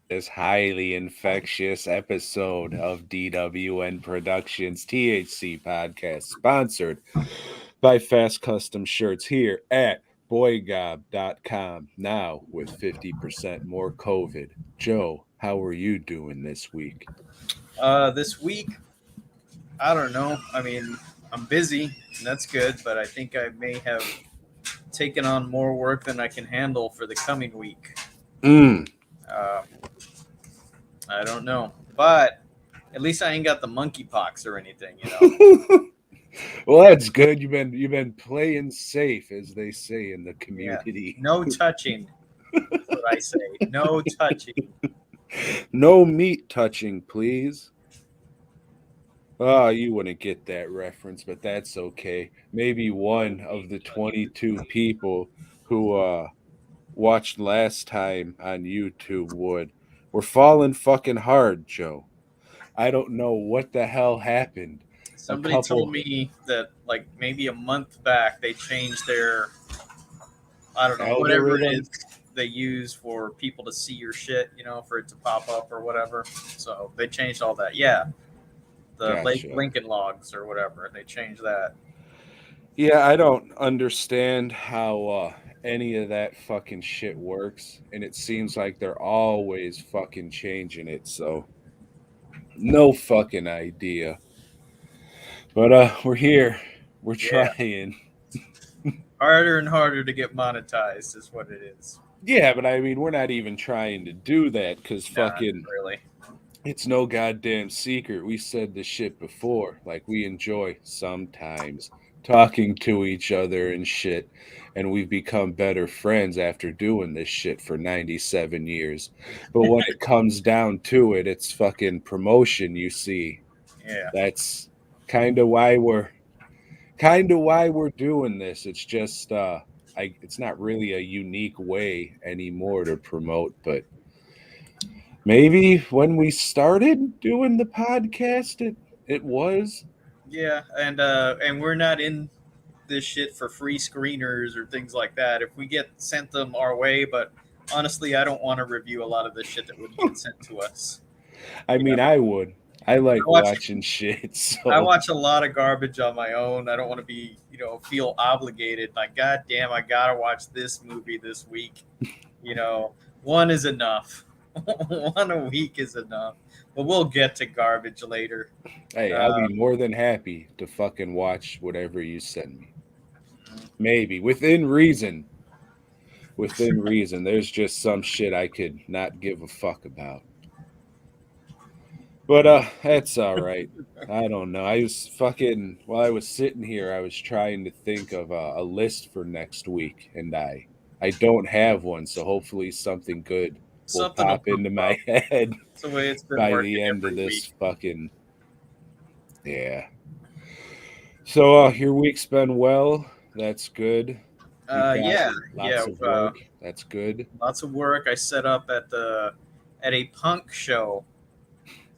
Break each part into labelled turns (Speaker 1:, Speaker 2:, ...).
Speaker 1: This highly infectious episode of DWN Productions THC podcast, sponsored by Fast Custom Shirts here at BOYGOB.com. Now with 50% more COVID. Joe, how are you doing this week?
Speaker 2: This week, I don't know. I mean, I'm busy, and that's good, but I think I may have taken on more work than I can handle for the coming week.
Speaker 1: Mm.
Speaker 2: Uh, I don't know, but at least I ain't got the monkeypox or anything.
Speaker 1: Well, that's good. You've been playing safe, as they say in the
Speaker 2: Yeah,
Speaker 1: community.
Speaker 2: no touching. That's what I say. No touching.
Speaker 1: No meat touching, please. Ah, you wouldn't get that reference, but that's okay. Maybe one
Speaker 2: No
Speaker 1: of
Speaker 2: meat
Speaker 1: the
Speaker 2: touching.
Speaker 1: 22 people who watched last time on YouTube would. We're falling fucking hard, Joe. I don't know what the hell happened. A
Speaker 2: Somebody told
Speaker 1: couple
Speaker 2: me that like maybe a month back they changed their I don't know, whatever it
Speaker 1: algorithm.
Speaker 2: is they use for people to see your shit, for it to pop up or whatever. So they changed all that. Yeah, the
Speaker 1: Gotcha.
Speaker 2: Lincoln logs or whatever. They changed that.
Speaker 1: Yeah, I don't understand how any of that fucking shit works, and it seems like they're always fucking changing it. So no fucking idea. But we're here. We're
Speaker 2: Yeah,
Speaker 1: trying.
Speaker 2: harder and harder to get monetized is what it is.
Speaker 1: Yeah, but I mean, we're not even trying to do that because
Speaker 2: Not
Speaker 1: fucking
Speaker 2: really.
Speaker 1: it's no goddamn secret. We said this shit before. Like, we enjoy sometimes talking to each other and shit. And we've become better friends after doing this shit for 97 years. But when it comes down to it, it's fucking promotion, you see.
Speaker 2: Yeah,
Speaker 1: That's kind of why we're doing this. It's just it's not really a unique way anymore to promote, but maybe when we started doing the podcast it was.
Speaker 2: yeah, and we're not in this shit for free screeners or things like that. If we get sent them our way, but honestly, I don't want to review a lot of the shit that would get sent to us.
Speaker 1: I
Speaker 2: You know,
Speaker 1: mean, I would. I like
Speaker 2: I watch
Speaker 1: watching shit,
Speaker 2: I
Speaker 1: so
Speaker 2: watch a lot of garbage on my own. I don't want to be, feel obligated. Like, God damn, I gotta watch this movie this week. You know, one is enough. One a week is enough. But we'll get to garbage later.
Speaker 1: hey, I'll be
Speaker 2: Uh,
Speaker 1: more than happy to fucking watch whatever you send me. Maybe within reason. Within reason. There's just some shit I could not give a fuck about. But that's all right. I don't know. I was fucking while I was sitting here, I was trying to think of a list for next week, and I don't have one. So hopefully something good will
Speaker 2: Something will
Speaker 1: pop
Speaker 2: pop
Speaker 1: into my
Speaker 2: up.
Speaker 1: head
Speaker 2: It's the way it's been
Speaker 1: by
Speaker 2: working
Speaker 1: the end of
Speaker 2: every week.
Speaker 1: this fucking yeah. So your week's been well. That's good. You've got
Speaker 2: Yeah, yeah.
Speaker 1: lots of work. That's good.
Speaker 2: Lots of work. I set up at a punk show,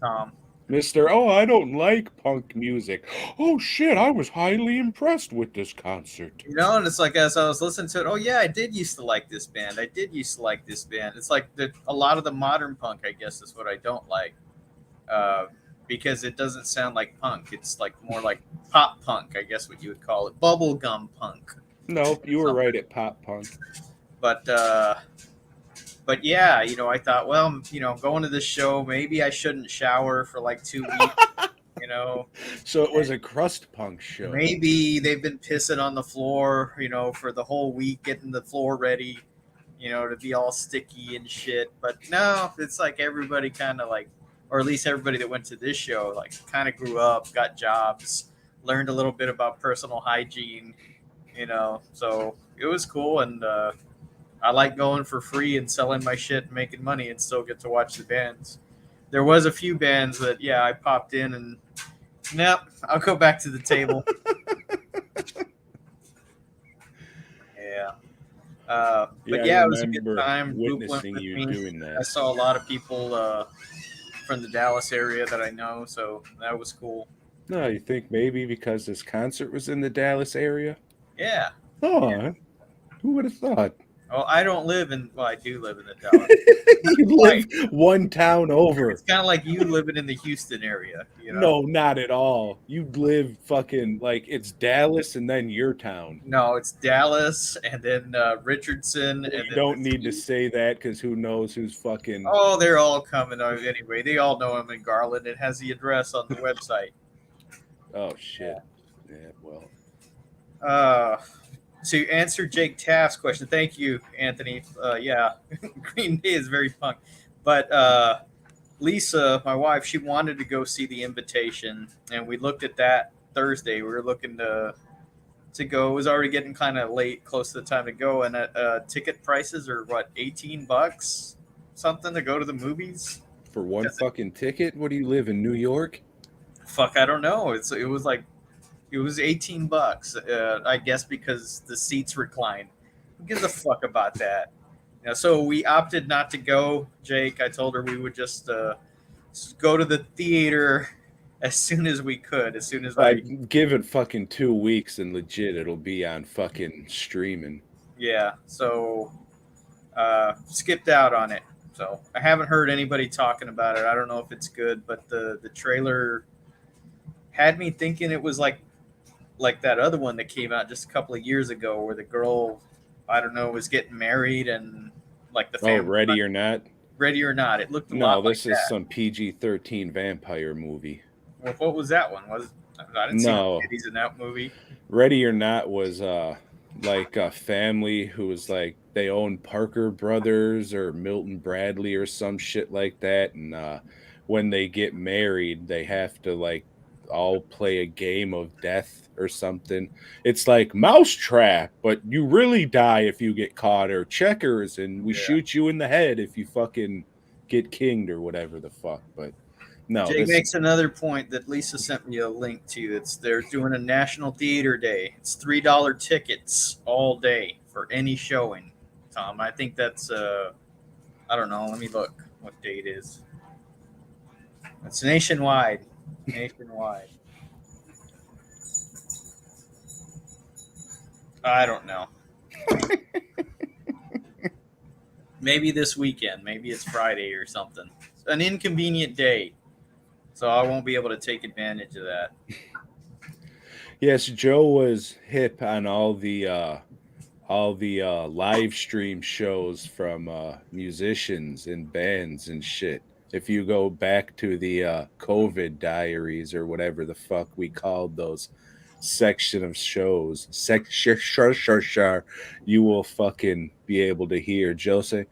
Speaker 2: Tom.
Speaker 1: Mr. Oh, I don't like punk music. Oh shit, I was highly impressed with this concert.
Speaker 2: And it's like as I was listening to it, oh yeah, I did used to like this band. I did used to like this band. It's like a lot of the modern punk, I guess, is what I don't like, uh, because it doesn't sound like punk. It's like more like pop punk, I guess, what you would call it, bubblegum punk
Speaker 1: Nope,
Speaker 2: or
Speaker 1: you were
Speaker 2: something.
Speaker 1: right at pop punk.
Speaker 2: But yeah, I thought, well, going to this show, maybe I shouldn't shower for like 2 weeks. You know,
Speaker 1: So it was a crust punk show.
Speaker 2: maybe they've been pissing on the floor, for the whole week, getting the floor ready, to be all sticky and shit. But no, it's like everybody kind of like, or at least everybody that went to this show, like kind of grew up, got jobs, learned a little bit about personal hygiene, so it was cool. And I like going for free and selling my shit and making money and still get to watch the bands. There was a few bands that, yeah, I popped in and, nope, I'll go back to the table. Yeah. But
Speaker 1: Yeah, I
Speaker 2: yeah, it was a good
Speaker 1: remember
Speaker 2: time. Group went
Speaker 1: witnessing
Speaker 2: with
Speaker 1: you
Speaker 2: me.
Speaker 1: doing
Speaker 2: I
Speaker 1: that.
Speaker 2: saw a lot of people from the Dallas area that I know, so that was cool.
Speaker 1: No, you think maybe because this concert was in the Dallas area?
Speaker 2: Yeah,
Speaker 1: Oh, who would have thought?
Speaker 2: Oh, I don't live in. Well, I do live in the Dallas.
Speaker 1: You
Speaker 2: Not
Speaker 1: live
Speaker 2: quite.
Speaker 1: one town over.
Speaker 2: It's kind of like you living in the Houston area. You know.
Speaker 1: No, not at all. You live fucking like it's Dallas and then your town.
Speaker 2: No, it's Dallas and then Richardson
Speaker 1: Well,
Speaker 2: and
Speaker 1: you
Speaker 2: then
Speaker 1: don't need to
Speaker 2: Mesquite.
Speaker 1: say that because who knows who's fucking.
Speaker 2: Oh, they're all coming out anyway. They all know I'm in Garland. It has the address on the website.
Speaker 1: Oh shit. Yeah. Well.
Speaker 2: Uh, to answer Jake Taft's question, thank you, Anthony. Yeah, Green Day is very punk, but Lisa, my wife, she wanted to go see The Invitation, and we looked at that Thursday. We were looking to go. It was already getting kind of late, close to the time to go, and ticket prices are what, $18, something to go to the movies.
Speaker 1: For one fucking ticket? What do you live in New York?
Speaker 2: Fuck, I don't know. It was $18. I guess because the seats recline. Who gives a fuck about that? You know, so we opted not to go, Jake. I told her we would just go to the theater as soon as we could. As soon as
Speaker 1: I
Speaker 2: I,
Speaker 1: give it fucking 2 weeks and legit it'll be on fucking streaming.
Speaker 2: yeah. So skipped out on it. So I haven't heard anybody talking about it. I don't know if it's good, but the trailer had me thinking it was like that other one that came out just a couple of years ago where the girl, I don't know, was getting married and like the
Speaker 1: Oh,
Speaker 2: family.
Speaker 1: ready or not?
Speaker 2: Ready or not, it looked a
Speaker 1: No,
Speaker 2: lot like
Speaker 1: this is
Speaker 2: that.
Speaker 1: some PG-13 vampire movie.
Speaker 2: Well, what was that one? Was I didn't see no
Speaker 1: No,
Speaker 2: titties in that movie.
Speaker 1: Ready or Not was like a family who was like they owned Parker Brothers or Milton Bradley or some shit like that, and when they get married, they have to like all play a game of death or something. It's like Mousetrap, but you really die if you get caught, or Checkers, and we
Speaker 2: Yeah.
Speaker 1: shoot you in the head if you fucking get kinged or whatever the fuck. But no,
Speaker 2: Jay
Speaker 1: this
Speaker 2: makes another point that Lisa sent me a link to. It's they're doing a National Theater Day. It's $3 tickets all day for any showing. Tom, I think that's I don't know. Let me look what date it is. It's nationwide. Nationwide. I don't know. Maybe this weekend. Maybe it's Friday or something. An inconvenient day, so I won't be able to take advantage of that.
Speaker 1: yes, Joe was hip on all the live stream shows from musicians and bands and shit. If you go back to the COVID diaries or whatever the fuck we called those section of shows, you will fucking be able to hear Joe say,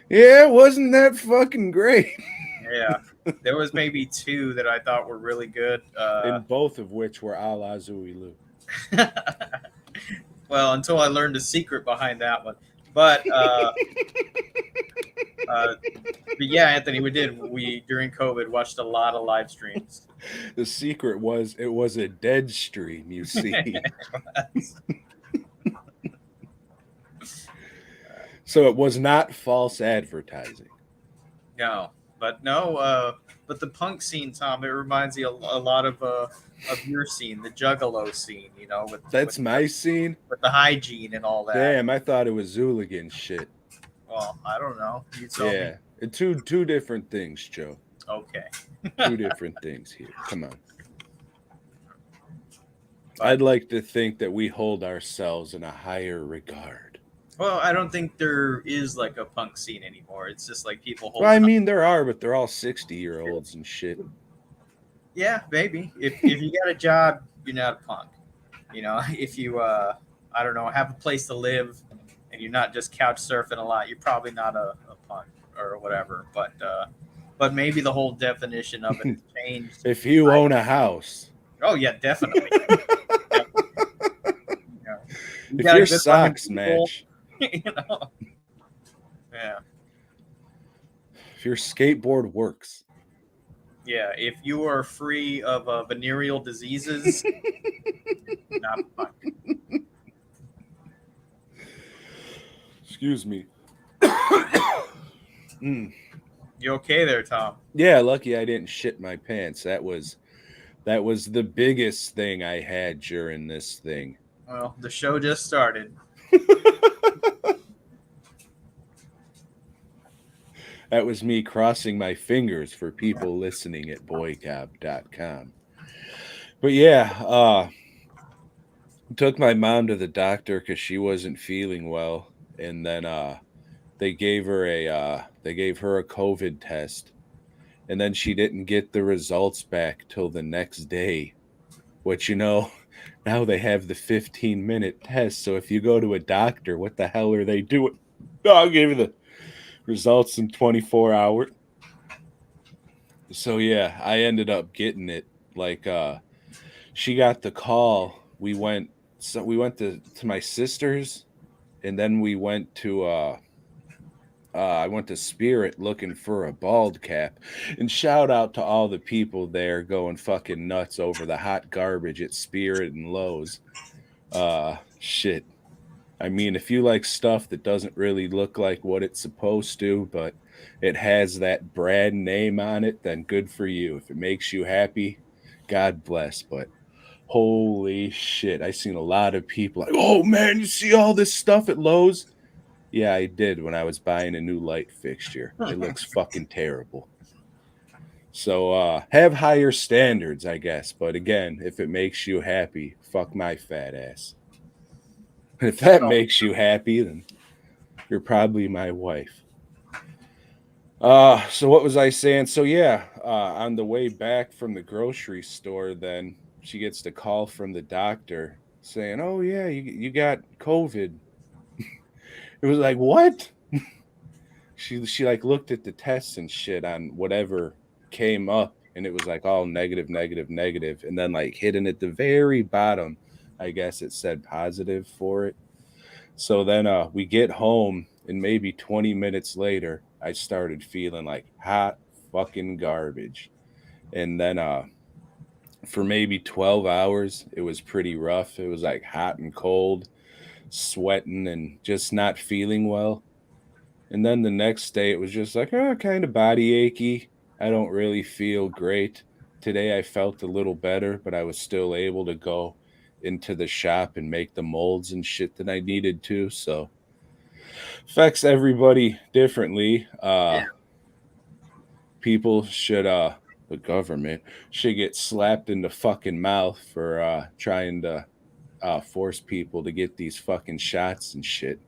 Speaker 1: "Yeah, wasn't that fucking great?"
Speaker 2: Yeah, there was maybe two that I thought were really good.
Speaker 1: And both of which were a la Zooey
Speaker 2: Well, until I learned the secret behind that one, but uh, but yeah, Anthony, we did. We during COVID watched a lot of live streams.
Speaker 1: The secret was it was a dead stream, you see. So it was not false advertising.
Speaker 2: No, but no, but the punk scene, Tom, it reminds you a lot of your scene, the Juggalo scene. You know,
Speaker 1: That's my scene.
Speaker 2: with the hygiene and all that.
Speaker 1: Damn, I thought it was Zooligan shit.
Speaker 2: Well, I don't know. You tell me.
Speaker 1: Yeah, two different things, Joe.
Speaker 2: Okay.
Speaker 1: Two different things here. Come on. I'd like to think that we hold ourselves in a higher regard.
Speaker 2: Well, I don't think there is like a punk scene anymore. It's just like people
Speaker 1: Well, I
Speaker 2: holding.
Speaker 1: mean, there are, but they're all 60-year-olds and shit.
Speaker 2: Yeah, maybe. If you got a job, you're not a punk. You know, if you I don't know, have a place to live and you're not just couch surfing a lot, you're probably not a punk or whatever. But maybe the whole definition of it has changed.
Speaker 1: If you own a house,
Speaker 2: Oh yeah, definitely. Yeah. You
Speaker 1: if
Speaker 2: got a
Speaker 1: your
Speaker 2: good
Speaker 1: socks
Speaker 2: fucking pool,
Speaker 1: match,
Speaker 2: you know. Yeah.
Speaker 1: if your skateboard works.
Speaker 2: Yeah, if you are free of venereal diseases, not a punk.
Speaker 1: Excuse me. Mm.
Speaker 2: You okay there, Tom?
Speaker 1: Yeah, lucky I didn't shit my pants. That was the biggest thing I had during this thing.
Speaker 2: Well, the show just started.
Speaker 1: That was me crossing my fingers for people listening at boygob.com. But yeah, took my mom to the doctor because she wasn't feeling well, and then they gave her a COVID test, and then she didn't get the results back till the next day. Which now they have the 15-minute test. So if you go to a doctor, what the hell are they doing? Oh, I'll give you the results in 24 hours. So yeah, I ended up getting it. Like she got the call. We went to my sister's, and then we went to I went to Spirit looking for a bald cap. And shout out to all the people there going fucking nuts over the hot garbage at Spirit and Lowe's. Shit. I mean, if you like stuff that doesn't really look like what it's supposed to, but it has that brand name on it, then good for you. If it makes you happy, God bless. But holy shit, I seen a lot of people like, oh man, you see all this stuff at Lowe's? Yeah, I did when I was buying a new light fixture. It looks fucking terrible. So have higher standards, I guess. But again, if it makes you happy, fuck my fat ass. And if that
Speaker 2: Oh,
Speaker 1: makes you happy, then you're probably my wife. So what was I saying? So yeah, on the way back from the grocery store, then she gets the call from the doctor saying, "Oh yeah, you got COVID." It was like, "What?" She like looked at the tests and shit on whatever came up, and it was like all negative, negative, negative, and then like hidden at the very bottom, I guess it said positive for it. So then we get home, and maybe 20 minutes later, I started feeling like hot fucking garbage. And then for maybe 12 hours, it was pretty rough. It was like hot and cold, sweating, and just not feeling well. And then the next day, it was just like, oh, kind of body achy. I don't really feel great. Today, I felt a little better, but I was still able to go into the shop and make the molds and shit that I needed to. So affects everybody differently.
Speaker 2: yeah.
Speaker 1: People should the government should get slapped in the fucking mouth for trying to force people to get these fucking shots and shit.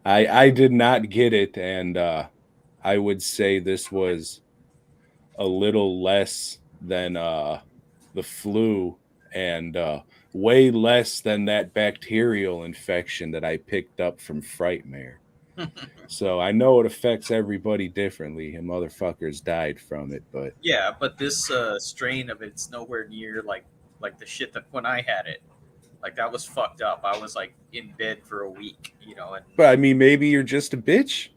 Speaker 1: I did not get it, and I would say this was a little less than the flu, and way less than that bacterial infection that I picked up from Frightmare. So I know it affects everybody differently, and motherfuckers died from it. But
Speaker 2: Yeah, but this strain of it's nowhere near like the shit that when I had it. Like that was fucked up. I was like in bed for a week, and
Speaker 1: I mean, maybe you're just a bitch.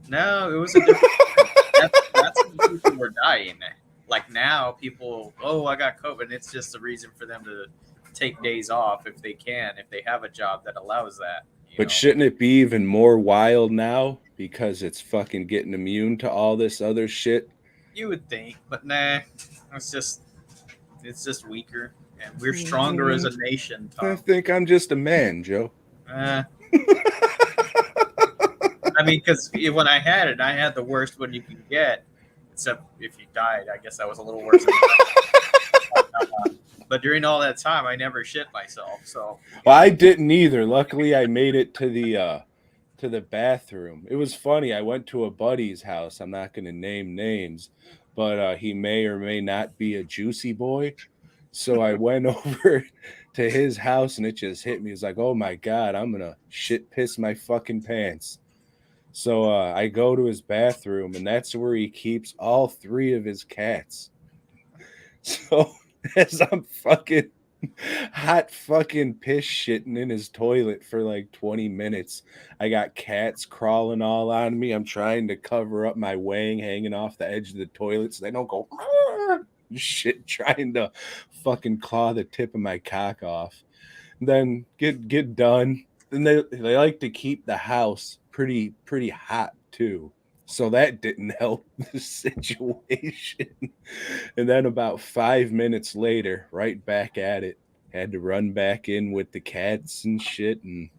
Speaker 2: no, it was a different strain. That's when people were dying. Like now, people, oh, I got COVID. It's just a reason for them to take days off if they can, if they have a job that allows that.
Speaker 1: But shouldn't it be even more wild now because it's fucking getting immune to all this other shit?
Speaker 2: You would think, but nah, it's just it's just weaker, and we're stronger as
Speaker 1: Mm,
Speaker 2: a nation,
Speaker 1: I
Speaker 2: Tom.
Speaker 1: think I'm just a man, Joe.
Speaker 2: Uh, I mean, because when I had it, I had the worst one you can get, except if you died. I guess that was a little worse. But during all that time, I never shit myself. So
Speaker 1: Well, I didn't either. Luckily, I made it to the bathroom. It was funny. I went to a buddy's house. I'm not going to name names, but he may or may not be a juicy boy. So I went over to his house, and it just hit me. It's like, oh my god, I'm gonna shit piss my fucking pants. So I go to his bathroom, and that's where he keeps all three of his cats. So as I'm fucking hot fucking piss shitting in his toilet for like 20 minutes, I got cats crawling all on me. I'm trying to cover up my wang hanging off the edge of the toilet so they don't go shit, trying to fucking claw the tip of my cock off. Then get done. Then they like to keep the house pretty hot too. So that didn't help the situation. And then about 5 minutes later, right back at it. Had to run back in with the cats and shit. And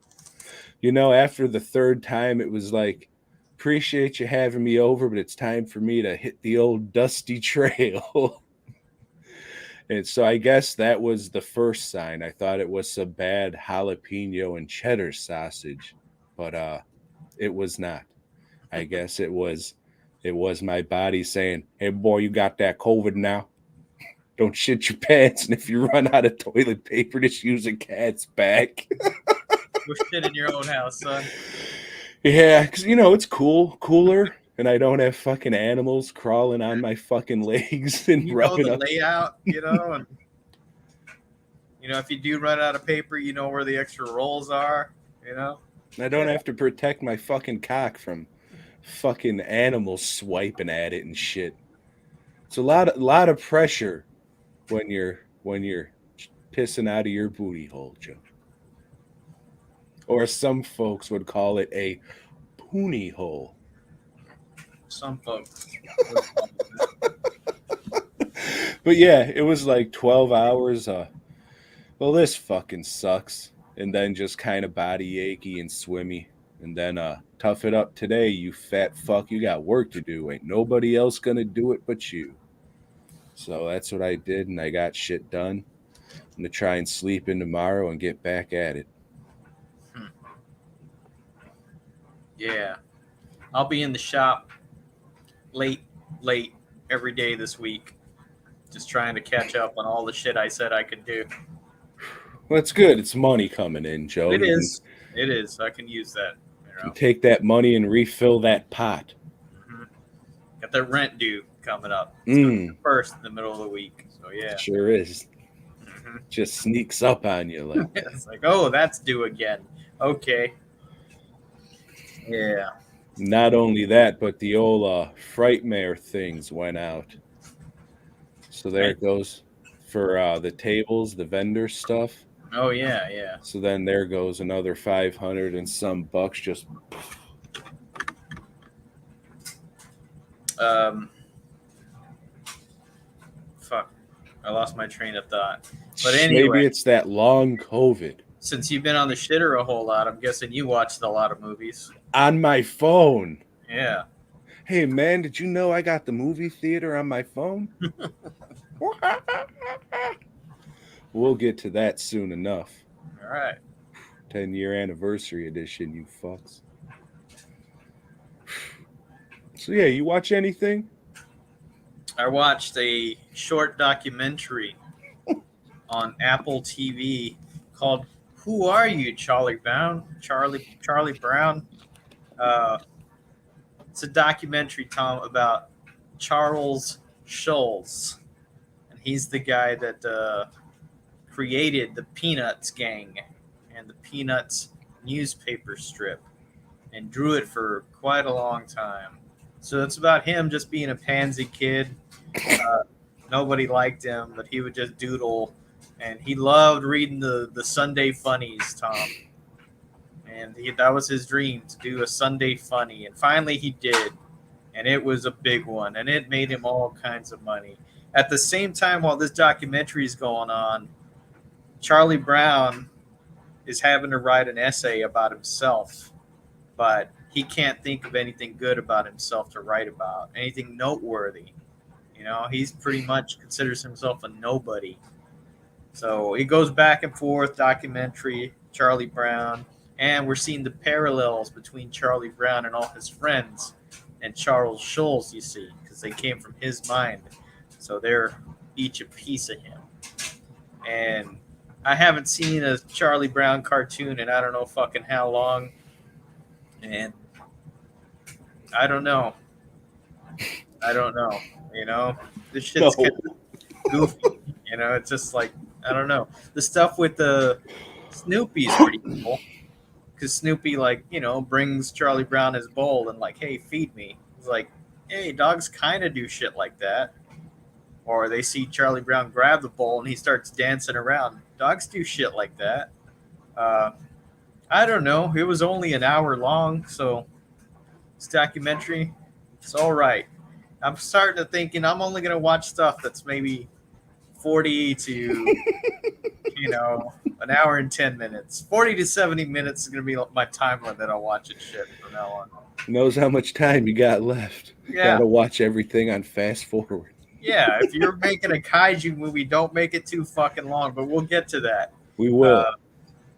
Speaker 1: after the third time, it was like appreciate you having me over, but it's time for me to hit the old dusty trail. And so I guess that was the first sign. I thought it was some bad jalapeno and cheddar sausage, but it was not. I guess it was my body saying, "Hey boy, you got that COVID now. Don't shit your pants, and if you run out of toilet paper, just use a cat's back."
Speaker 2: Go shit in your own house, son.
Speaker 1: Yeah, because it's cooler, and I don't have fucking animals crawling on my fucking legs and
Speaker 2: You know
Speaker 1: rubbing
Speaker 2: the
Speaker 1: up.
Speaker 2: layout, and if you do run out of paper, you know where the extra rolls are.
Speaker 1: I don't have to protect my fucking cock from fucking animals swiping at it and shit. It's a lot of pressure when you're pissing out of your booty hole, Joe. Or some folks would call it a poonie hole.
Speaker 2: Some folks.
Speaker 1: But yeah, it was like 12 hours. Well, this fucking sucks. And then just kind of body achy and swimmy. And then tough it up today, you fat fuck. You got work to do. Ain't nobody else gonna do it but you. So that's what I did, and I got shit done. I'm gonna try and sleep in tomorrow and get back at it.
Speaker 2: Hmm. Yeah, I'll be in the shop late every day this week, just trying to catch up on all the shit I said I could do.
Speaker 1: Well, that's good. It's money coming in, Joe.
Speaker 2: It
Speaker 1: You can,
Speaker 2: is. It is. I can use that.
Speaker 1: can take that money and refill that pot.
Speaker 2: Mhm. Got that rent due coming up. It's going to be
Speaker 1: Mm,
Speaker 2: the first in the middle of the week. So yeah.
Speaker 1: sure is.
Speaker 2: Mhm.
Speaker 1: Just sneaks up on you like that.
Speaker 2: It's like, oh, that's due again. Okay. Yeah.
Speaker 1: Not only that, but the old Frightmare things went out. So there
Speaker 2: Right.
Speaker 1: it goes for the tables, the vendor stuff.
Speaker 2: Oh yeah, yeah.
Speaker 1: So then there goes another 500 and some bucks just
Speaker 2: Um. Fuck. I lost my train of thought. But anyway,
Speaker 1: maybe it's that long COVID
Speaker 2: since you've been on the shitter a whole lot, I'm guessing you watched a lot of movies.
Speaker 1: on my phone.
Speaker 2: Yeah.
Speaker 1: Hey man, did you know I got the movie theater on my phone? We'll get to that soon enough.
Speaker 2: All right.
Speaker 1: 10-year anniversary edition, you fucks. So yeah, you watch anything?
Speaker 2: I watched a short documentary on Apple TV called "Who Are You, Charlie Brown?" Charlie Brown. Uh, it's a documentary, Tom, about Charles Schulz, and he's the guy that created the Peanuts gang and the Peanuts newspaper strip and drew it for quite a long time. So it's about him just being a pansy kid. Uh, Nobody liked him, but he would just doodle, and he loved reading the Sunday funnies, Tom. And that was his dream to do a Sunday funny, and finally he did, and it was a big one, and it made him all kinds of money. At the same time, while this documentary is going on, Charlie Brown is having to write an essay about himself, but he can't think of anything good about himself to write about, anything noteworthy. He's pretty much considers himself a nobody. So he goes back and forth, documentary, Charlie Brown, and we're seeing the parallels between Charlie Brown and all his friends and Charles Schulz, you see, because they came from his mind. So they're each a piece of him. And I haven't seen a Charlie Brown cartoon in I don't know fucking how long. And I don't know. I don't know. This shit's kind
Speaker 1: No.
Speaker 2: of goofy. It's just like I don't know. The stuff with the Snoopy's pretty cool because Snoopy brings Charlie Brown his bowl and like, hey, feed me. It's like, hey, dogs kind of do shit like that. Or they see Charlie Brown grab the bowl and he starts dancing around. Dogs do shit like that. Uh, I don't know. It was only an hour long, so this documentary, it's all right. I'm starting to thinking I'm only gonna watch stuff that's maybe 40 to An hour and 10 minutes. 40 to 70 minutes is gonna be my time limit on watching shit from now on.
Speaker 1: Knows how much time you got left. Got
Speaker 2: Yeah,
Speaker 1: to watch everything on fast forward.
Speaker 2: yeah. If you're making a kaiju movie, don't make it too fucking long. But we'll get to that.
Speaker 1: We will.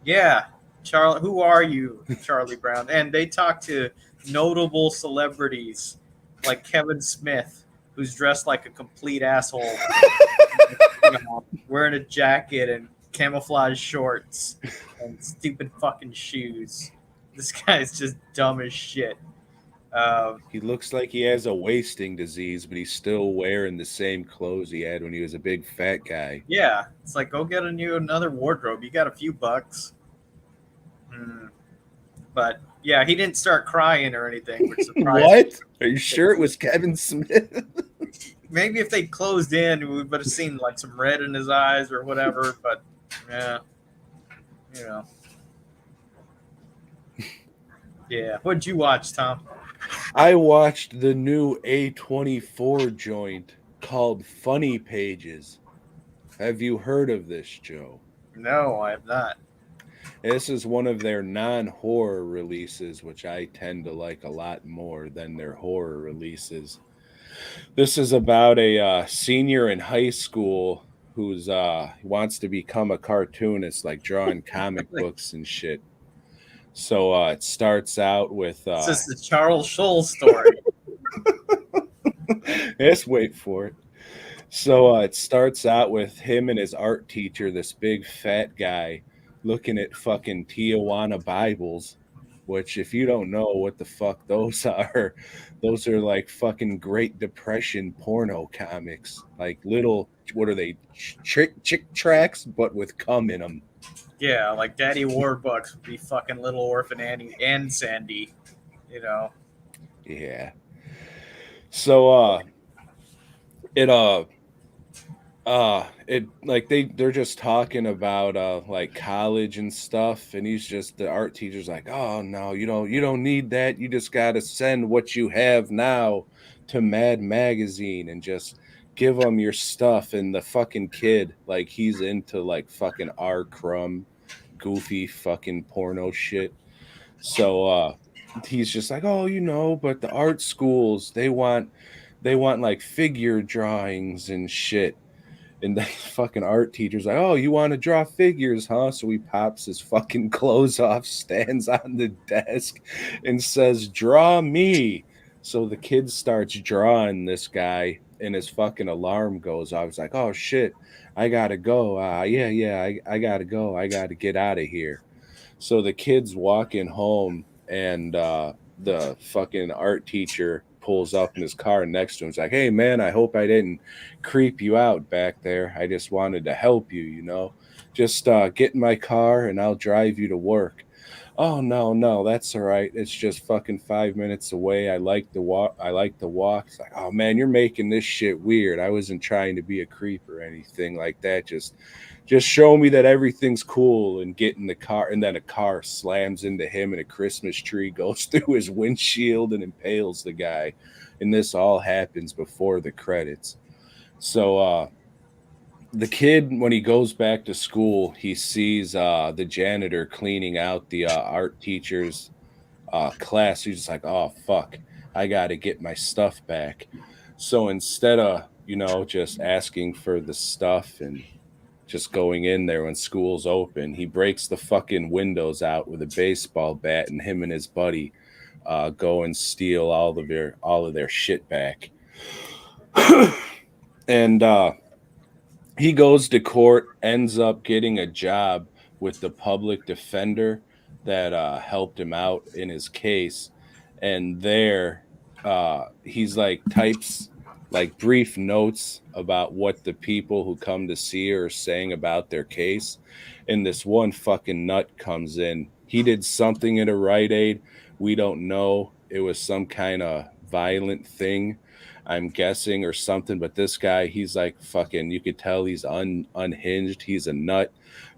Speaker 2: Yeah, Charlie. Who are you, Charlie Brown? And they talk to notable celebrities like Kevin Smith, who's dressed like a complete asshole, wearing a jacket and camouflage shorts and stupid fucking shoes. This guy's just dumb as shit. Um,
Speaker 1: He looks like he has a wasting disease, but he's still wearing the same clothes he had when he was a big fat guy.
Speaker 2: yeah, it's like go get another wardrobe. You got a few bucks. Mm. But yeah, he didn't start crying or anything, which surprised me.
Speaker 1: What? Are you sure it was Kevin Smith?
Speaker 2: Maybe if they closed in, we would have seen like some red in his eyes or whatever. But yeah, you know, yeah. What'd you watch, Tom?
Speaker 1: I watched the new A24 joint called Funny Pages. Have you heard of this, Joe?
Speaker 2: No, I have not.
Speaker 1: This is one of their non-horror releases, which I tend to like a lot more than their horror releases. This is about a senior in high school who's wants to become a cartoonist, like drawing comic books and shit. So it starts out with
Speaker 2: It's just the Charles Schulz story.
Speaker 1: let's wait for it. So it starts out with him and his art teacher, this big fat guy, looking at fucking Tijuana Bibles, which, if you don't know what the fuck those are like fucking Great Depression porno comics. Like little, what are they, chick tracks, but with cum in them.
Speaker 2: Yeah, like Daddy Warbucks would be fucking Little Orphan Annie and Sandy. You know.
Speaker 1: Yeah. So it it like they're just talking about like college and stuff, and he's just, the art teacher's like, oh no, you don't need that, you just got to send what you have now to Mad Magazine and just give them your stuff. And the fucking kid, like, he's into like fucking R crumb goofy fucking porno shit. So he's just like, oh, but the art schools, they want like figure drawings and shit. And the fucking art teacher's like, oh, you want to draw figures, huh? So he pops his fucking clothes off, stands on the desk, and says, draw me. So the kid starts drawing this guy, and his fucking alarm goes off. He's like, oh, shit, I got to go. Yeah, I got to go. I got to get out of here. So the kid's walking home, and the fucking art teacher pulls up in his car next to him. He's like, hey, man, I hope I didn't creep you out back there. I just wanted to help you. Just get in my car and I'll drive you to work. Oh, no, no, that's all right. It's just fucking 5 minutes away. I like the walk. It's like, oh, man, you're making this shit weird. I wasn't trying to be a creep or anything like that. Just show me that everything's cool, and get in the car. And then a car slams into him, and a Christmas tree goes through his windshield and impales the guy. And this all happens before the credits. So the kid, when he goes back to school, he sees the janitor cleaning out the art teacher's class. He's just like, oh, fuck, I got to get my stuff back. So instead of, just asking for the stuff and just going in there when school's open, he breaks the fucking windows out with a baseball bat, and him and his buddy go and steal all of their shit back. And he goes to court, ends up getting a job with the public defender that helped him out in his case. And there, he's like, types like brief notes about what the people who come to see her are saying about their case. And this one fucking nut comes in. He did something at a Rite Aid. We don't know. It was some kind of violent thing, I'm guessing, or something. But this guy, he's like fucking, you could tell he's unhinged. He's a nut.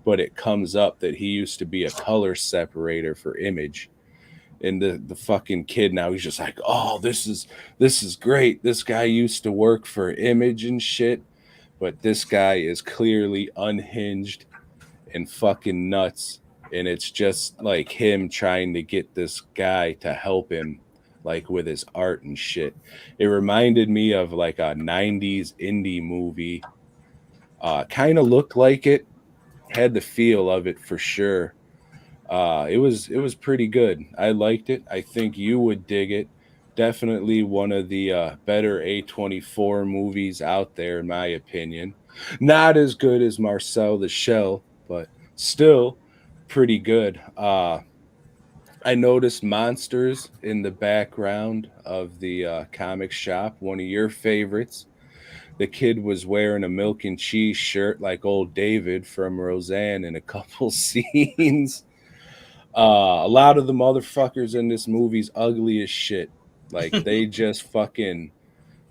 Speaker 1: But it comes up that he used to be a color separator for Image. And the fucking kid now, he's just like, oh, this is great. This guy used to work for Image and shit. But this guy is clearly unhinged, and fucking nuts. And it's just like him trying to get this guy to help him, like with his art and shit. It reminded me of like a 90s indie movie. Kind of looked like it, had the feel of it for sure. It was pretty good. I liked it. I think you would dig it. Definitely one of the better A24 movies out there, in my opinion. Not as good as Marcel the Shell, but still pretty good. I noticed monsters in the background of the comic shop. One of your favorites. The kid was wearing a milk and cheese shirt like old David from Roseanne in a couple scenes. A lot of the motherfuckers in this movie's ugly as shit. Like they just fucking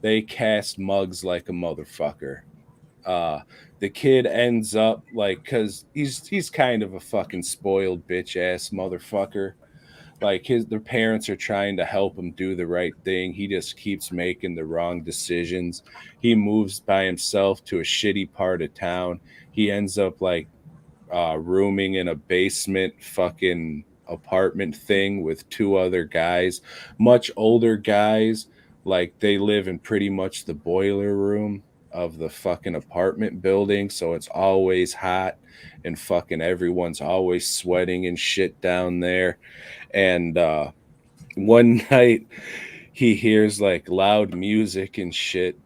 Speaker 1: they cast mugs like a motherfucker. Uh the kid ends up like cuz he's kind of a fucking spoiled bitch ass motherfucker. Like their parents are trying to help him do the right thing. He just keeps making the wrong decisions. He moves by himself to a shitty part of town. He ends up like rooming in a basement fucking apartment thing with two other guys, much older guys. Like they live in pretty much the boiler room of the fucking apartment building. So it's always hot and fucking everyone's always sweating and shit down there. And one night he hears like loud music and shit,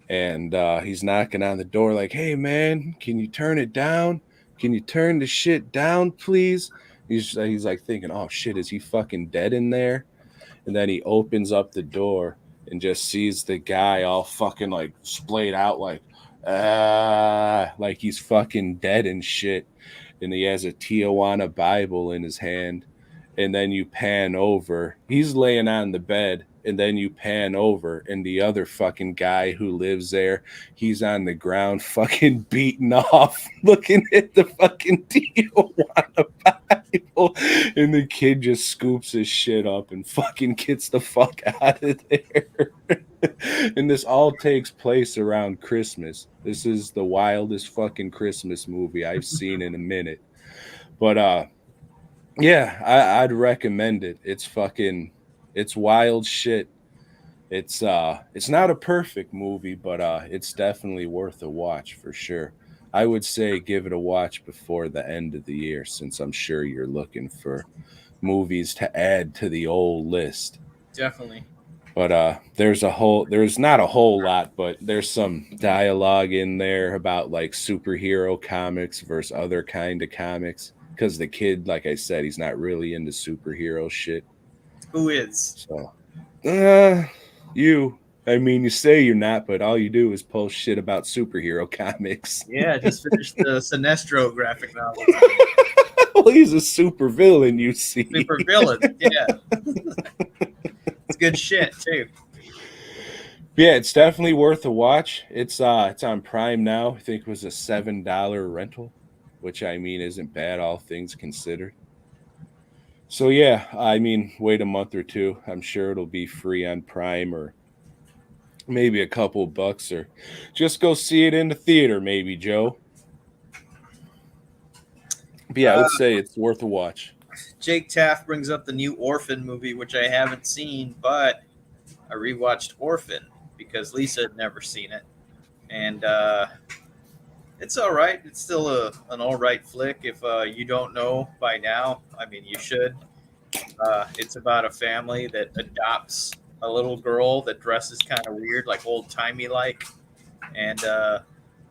Speaker 1: and he's knocking on the door like, "Hey man, can you turn it down? Can you turn the shit down, please?" He's like thinking, "Oh shit, is he fucking dead in there?" And then he opens up the door and just sees the guy all fucking like splayed out like he's fucking dead and shit. And he has a Tijuana Bible in his hand. And then you pan over, he's laying on the bed, and then you pan over, and the other fucking guy who lives there, he's on the ground fucking beaten off looking at the fucking Tijuana Bible. And the kid just scoops his shit up and fucking gets the fuck out of there. And this all takes place around Christmas. This is the wildest fucking Christmas movie I've seen in a minute. But yeah, I'd recommend it. It's fucking it's wild shit. It's not a perfect movie, but it's definitely worth a watch for sure. I would say give it a watch before the end of the year, since I'm sure you're looking for movies to add to the old list.
Speaker 2: Definitely.
Speaker 1: But there's not a whole lot, but there's some dialogue in there about like superhero comics versus other kind of comics. Because the kid, like I said, he's not really into superhero shit.
Speaker 2: Who is?
Speaker 1: So, uh, you. I mean, you say you're not, but all you do is post shit about superhero comics.
Speaker 2: Yeah, I just finished the Sinestro graphic novel.
Speaker 1: Well, he's a super villain, you see.
Speaker 2: Super villain. Yeah, it's good shit too.
Speaker 1: Yeah, it's definitely worth a watch. It's on Prime now. I think it was a $7 rental, which I mean isn't bad all things considered. So yeah, I mean, wait a month or two. I'm sure it'll be free on Prime, or maybe a couple bucks, or just go see it in the theater, maybe, Joe. But yeah, I would
Speaker 2: Uh,
Speaker 1: say it's worth a watch.
Speaker 2: Jake Taft brings up the new Orphan movie, which I haven't seen, but I rewatched Orphan because Lisa had never seen it, and it's all right. It's still an all right flick. If you don't know by now, I mean, you should. It's about a family that adopts a little girl that dresses kind of weird, like old timey like, and the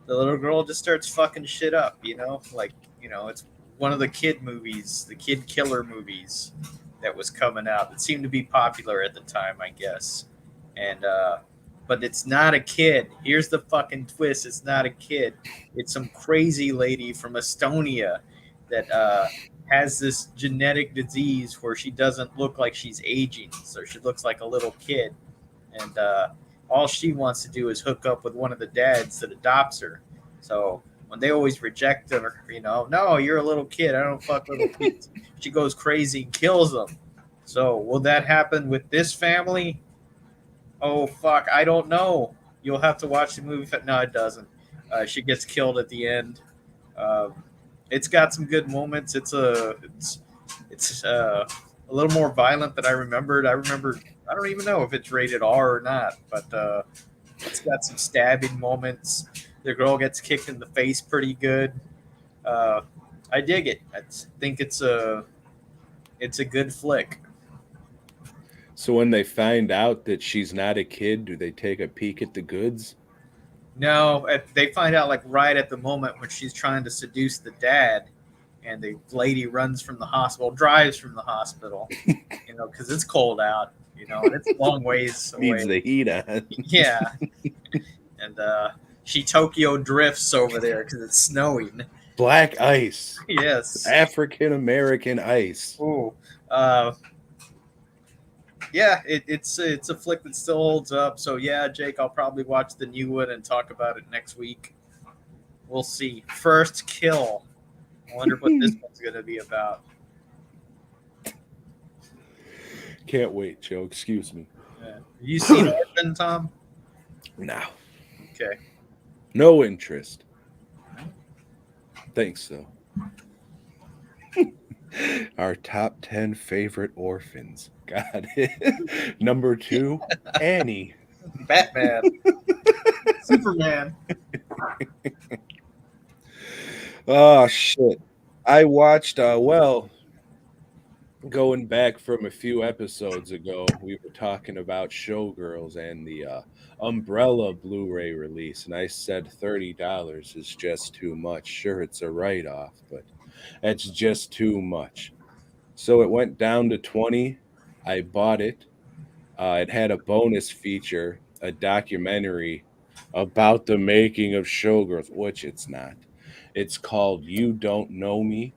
Speaker 2: little girl just starts fucking shit up. It's one of the kid movies, the kid killer movies that was coming out. That seemed to be popular at the time, I guess. And but it's not a kid. Here's the fucking twist: it's not a kid. It's some crazy lady from Estonia that has this genetic disease where she doesn't look like she's aging, so she looks like a little kid, and all she wants to do is hook up with one of the dads that adopts her. So when they always reject her, no, you're a little kid. I don't fuck little kids. She goes crazy and kills them. So will that happen with this family? Oh fuck, I don't know. You'll have to watch the movie. No, it doesn't. She gets killed at the end. Um, it's got some good moments. It's a little more violent than I remembered. I don't even know if it's rated R or not, but it's got some stabbing moments. The girl gets kicked in the face pretty good. Uh, I dig it. I think it's a good flick.
Speaker 1: So when they find out that she's not a kid, do they take a peek at the goods?
Speaker 2: No, they find out like right at the moment when she's trying to seduce the dad, and the lady runs from the hospital, drives from the hospital, because it's cold out, and it's a long ways
Speaker 1: Needs
Speaker 2: away.
Speaker 1: the heat on.
Speaker 2: Yeah, and she Tokyo drifts over there because it's snowing.
Speaker 1: Black ice.
Speaker 2: Yes.
Speaker 1: African American ice.
Speaker 2: Ooh. Uh, yeah, it's a flick that still holds up. So yeah, Jake, I'll probably watch the new one and talk about it next week. We'll see. First Kill. I wonder what this one's gonna be about.
Speaker 1: Can't wait, Joe. Excuse me.
Speaker 2: Yeah. You seen Orphan, Tom?
Speaker 1: No.
Speaker 2: Okay.
Speaker 1: No interest. Thanks, though. Our top 10 favorite orphans. Got it. Number 2, Annie.
Speaker 2: Batman. Superman.
Speaker 1: Oh, shit. I watched, going back from a few episodes ago, we were talking about Showgirls and the Umbrella Blu ray release, and I said $30 is just too much. Sure, it's a write off, but that's just too much. So it went down to 20. I bought it. It had a bonus feature, a documentary about the making of Showgirls, which it's not. It's called You Don't Know Me,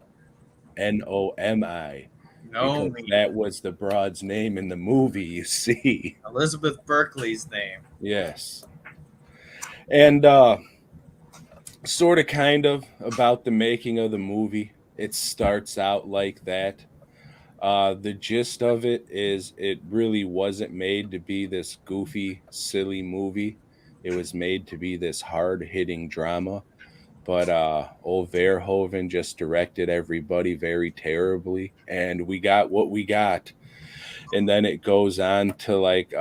Speaker 1: Nomi, because
Speaker 2: Nomi.
Speaker 1: that was the broad's name in the movie, you see.
Speaker 2: Elizabeth Berkley's name.
Speaker 1: Yes. And sort of kind of about the making of the movie. It starts out like that. The gist of it is it really wasn't made to be this goofy, silly movie. It was made to be this hard hitting drama. But old Verhoeven just directed everybody very terribly, and we got what we got. And then it goes on to like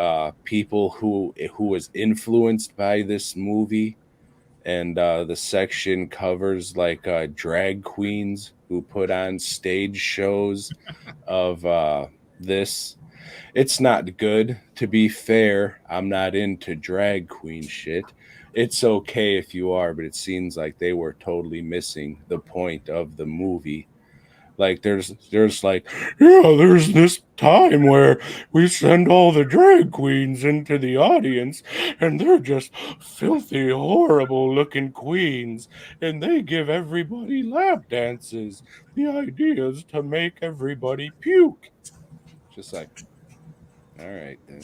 Speaker 1: people who was influenced by this movie, and the section covers like drag queens who put on stage shows of this. It's not good. To be fair, I'm not into drag queen shit. It's okay if you are, but it seems like they were totally missing the point of the movie. Like there's like, yeah, there's this time where we send all the drag queens into the audience and they're just filthy, horrible looking queens, and they give everybody lap dances. The idea is to make everybody puke. Just like, all right then.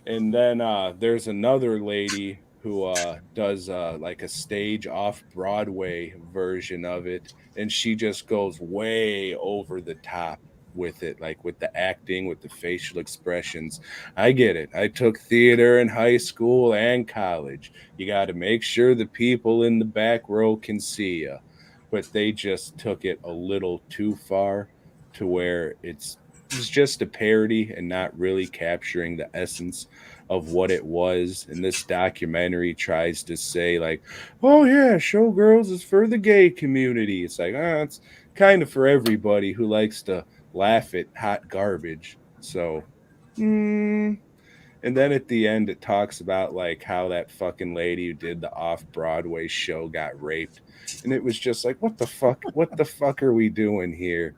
Speaker 1: And then there's another lady who does like a stage off Broadway version of it, and she just goes way over the top with it, like with the acting, with the facial expressions. I get it. I took theater in high school and college. You got to make sure the people in the back row can see you, but they just took it a little too far to where it's just a parody and not really capturing the essence of what it was. And this documentary tries to say, like, oh, yeah, Showgirls is for the gay community. It's like, it's kind of for everybody who likes to laugh at hot garbage. So, and then at the end, it talks about like how that fucking lady who did the off Broadway show got raped. And it was just like, what the fuck? What the fuck are we doing here?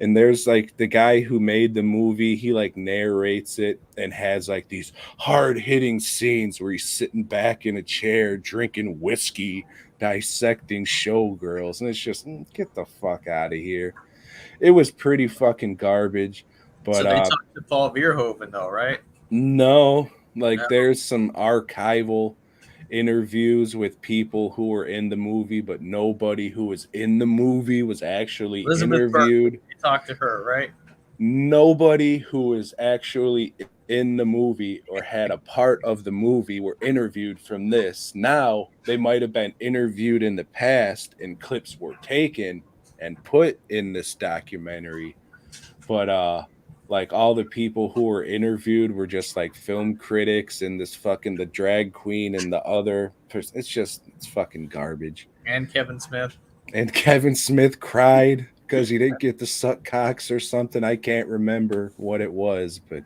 Speaker 1: And there's like the guy who made the movie, he like narrates it and has like these hard hitting scenes where he's sitting back in a chair drinking whiskey, dissecting Showgirls, and it's just get the fuck out of here. It was pretty fucking garbage.
Speaker 2: So
Speaker 1: But
Speaker 2: they talked to Paul Verhoeven, though, right?
Speaker 1: no, like
Speaker 2: No.
Speaker 1: there's some archival interviews with people who were in the movie, but nobody who was in the movie was actually
Speaker 2: Elizabeth Berkley.
Speaker 1: interviewed.
Speaker 2: They talked to her, right?
Speaker 1: Nobody who is actually in the movie or had a part of the movie were interviewed from this. Now they might have been interviewed in the past and clips were taken and put in this documentary, but like all the people who were interviewed were just like film critics and this fucking the drag queen and the other person. It's fucking garbage.
Speaker 2: And Kevin Smith.
Speaker 1: And Kevin Smith cried because he didn't get to suck cocks or something. I can't remember what it was, but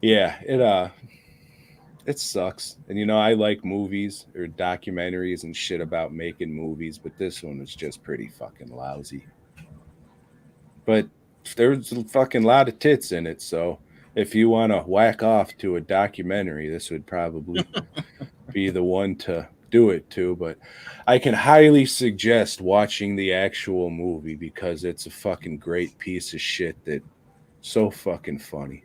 Speaker 1: yeah, it sucks. And I like movies or documentaries and shit about making movies, but this one was just pretty fucking lousy. But there's a fucking lot of tits in it, so if you want to whack off to a documentary, this would probably be the one to do it to. But I can highly suggest watching the actual movie because it's a fucking great piece of shit that so fucking funny.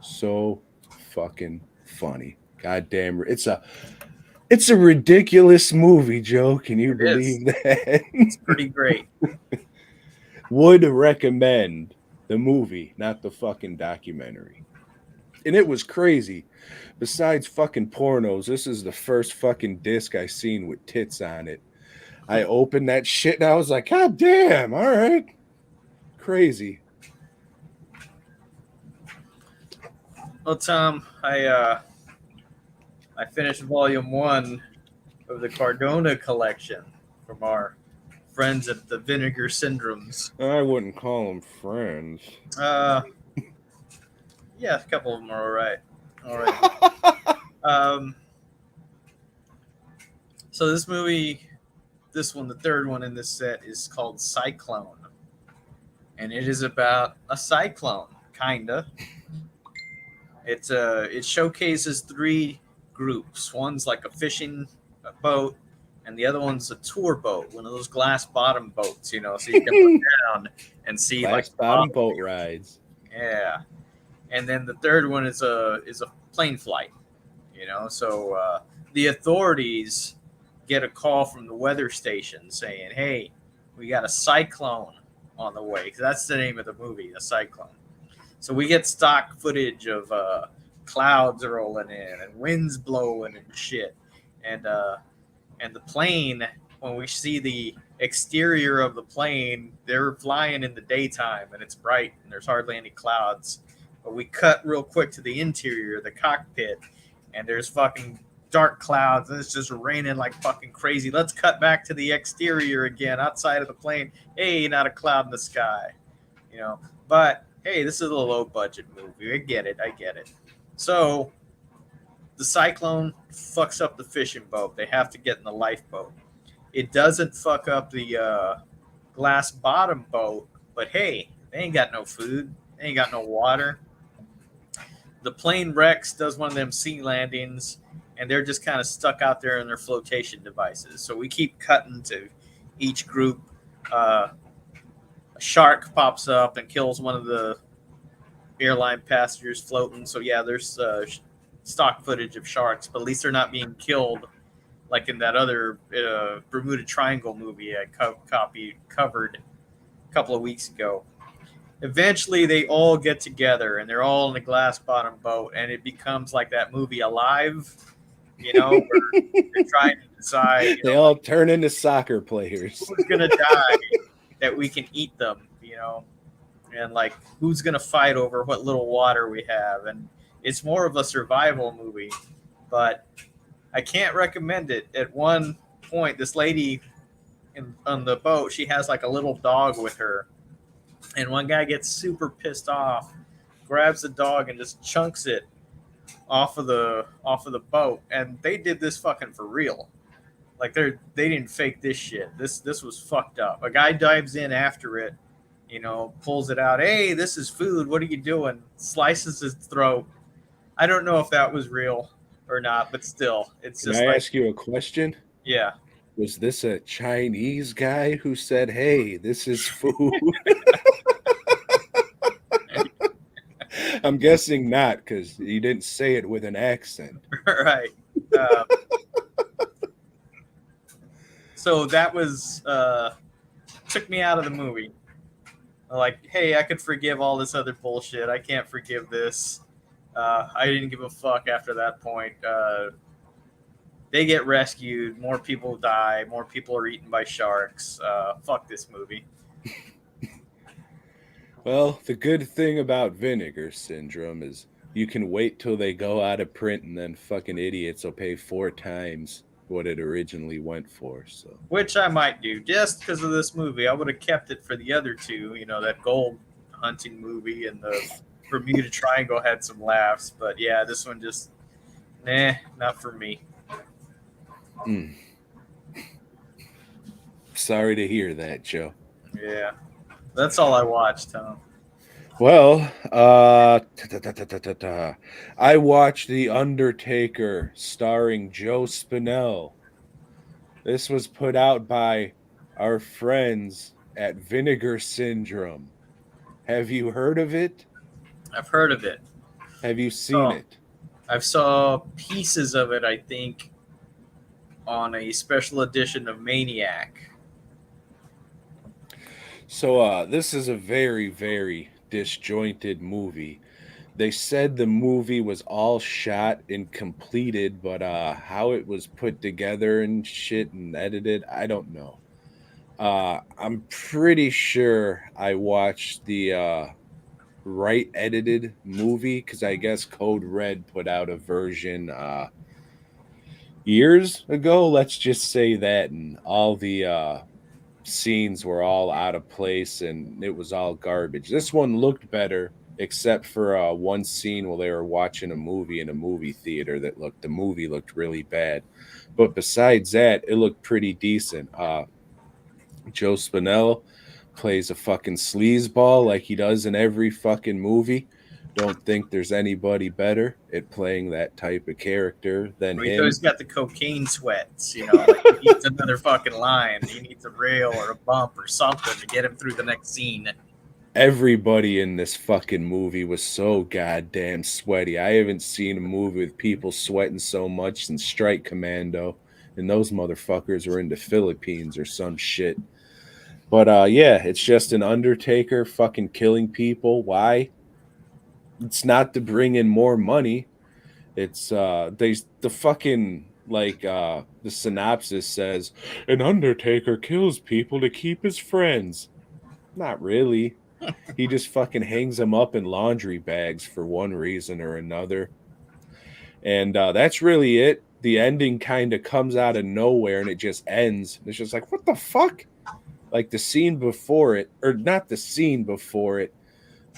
Speaker 1: So fucking funny. God damn, it's a ridiculous movie, Joe. Can you believe that?
Speaker 2: It's pretty great.
Speaker 1: Would recommend the movie, not the fucking documentary. And it was crazy. Besides fucking pornos, this is the first fucking disc I seen with tits on it. I opened that shit and I was like, God damn, all right. Crazy.
Speaker 2: Well, Tom, I finished volume 1 of the Cardona collection from our friends at the Vinegar Syndromes.
Speaker 1: I wouldn't call them friends.
Speaker 2: Yeah, a couple of them are all right. All right. So this movie, this one, the third one in this set, is called Cyclone, and it is about a cyclone, kinda. It showcases 3 groups. One's like a fishing boat, and the other one's a tour boat, one of those glass bottom boats, so you can look down and see
Speaker 1: Glass
Speaker 2: like
Speaker 1: bottom boat rides.
Speaker 2: Yeah, and then the third one is a plane flight. So the authorities get a call from the weather station saying, "Hey, we got a cyclone on the way." 'Cause that's the name of the movie, a cyclone. So we get stock footage of clouds rolling in and winds blowing and shit, and the plane. When we see the exterior of the plane, they're flying in the daytime and it's bright and there's hardly any clouds. But we cut real quick to the interior, the cockpit, and there's fucking dark clouds and it's just raining like fucking crazy. Let's cut back to the exterior again, outside of the plane. Hey, not a cloud in the sky, But hey, this is a low budget movie. I get it. So the cyclone fucks up the fishing boat. They have to get in the lifeboat. It doesn't fuck up the glass bottom boat, but hey, they ain't got no food. They ain't got no water. The plane wrecks, does one of them sea landings, and they're just kind of stuck out there in their flotation devices. So we keep cutting to each group. A shark pops up and kills one of the airline passengers floating. So yeah, there's stock footage of sharks, but at least they're not being killed like in that other Bermuda Triangle movie I covered a couple of weeks ago. Eventually, they all get together and they're all in a glass bottom boat, and it becomes like that movie Alive, where they're trying to decide.
Speaker 1: They all turn into soccer players.
Speaker 2: Who's gonna die that we can eat them, and like who's gonna fight over what little water we have, and it's more of a survival movie, but I can't recommend it. At one point, this lady on the boat, she has like a little dog with her, and one guy gets super pissed off, grabs the dog and just chunks it off of the boat. And they did this fucking for real. Like they didn't fake this shit. This was fucked up. A guy dives in after it, pulls it out. Hey, this is food. What are you doing? Slices his throat. I don't know if that was real or not, but still, it's just.
Speaker 1: Can I ask you a question?
Speaker 2: Yeah.
Speaker 1: Was this a Chinese guy who said, "Hey, this is food"? I'm guessing not, because he didn't say it with an accent.
Speaker 2: Right. So that was took me out of the movie. Like, hey, I could forgive all this other bullshit. I can't forgive this. I didn't give a fuck after that point. They get rescued, more people die, more people are eaten by sharks. Fuck this movie.
Speaker 1: Well, the good thing about Vinegar Syndrome is you can wait till they go out of print and then fucking idiots will pay 4 times what it originally went for. So,
Speaker 2: Which I might do just because of this movie. I would have kept it for the other two. You know, that gold hunting movie and the Bermuda Triangle had some laughs, but yeah, this one just nah, not for me.
Speaker 1: mm, sorry to hear that, Joe.
Speaker 2: Yeah, that's all I watched, Tom.
Speaker 1: Well, I watched The Undertaker starring Joe Spinell. This was put out by our friends at Vinegar Syndrome. Have you heard of it?
Speaker 2: I've heard of it.
Speaker 1: Have you seen
Speaker 2: So
Speaker 1: it?
Speaker 2: I've saw pieces of it. I think on a special edition of Maniac.
Speaker 1: So, this is a very, very disjointed movie. They said the movie was all shot and completed, but how it was put together and shit and edited, I don't know. I'm pretty sure I watched the right edited movie because I guess Code Red put out a version years ago. Let's just say that, and all the scenes were all out of place and it was all garbage. This one looked better, except for one scene where they were watching a movie in a movie theater that looked the movie looked really bad. But besides that, it looked pretty decent. Joe Spinell plays a fucking sleazeball like he does in every fucking movie. Don't think there's anybody better at playing that type of character than
Speaker 2: He's always
Speaker 1: him.
Speaker 2: got the cocaine sweats, you know, like he needs another fucking line. He needs a rail or a bump or something to get him through the next scene.
Speaker 1: Everybody in this fucking movie was so goddamn sweaty. I haven't seen a movie with people sweating so much since Strike Commando, and those motherfuckers were in the Philippines or some shit. But yeah, it's just an Undertaker fucking killing people. Why? It's not to bring in more money. It's the fucking the synopsis says an Undertaker kills people to keep his friends. Not really. He just fucking hangs them up in laundry bags for one reason or another. And that's really it. The ending kind of comes out of nowhere and it just ends. It's just like, what the fuck? Like the scene before it, or not the scene before it,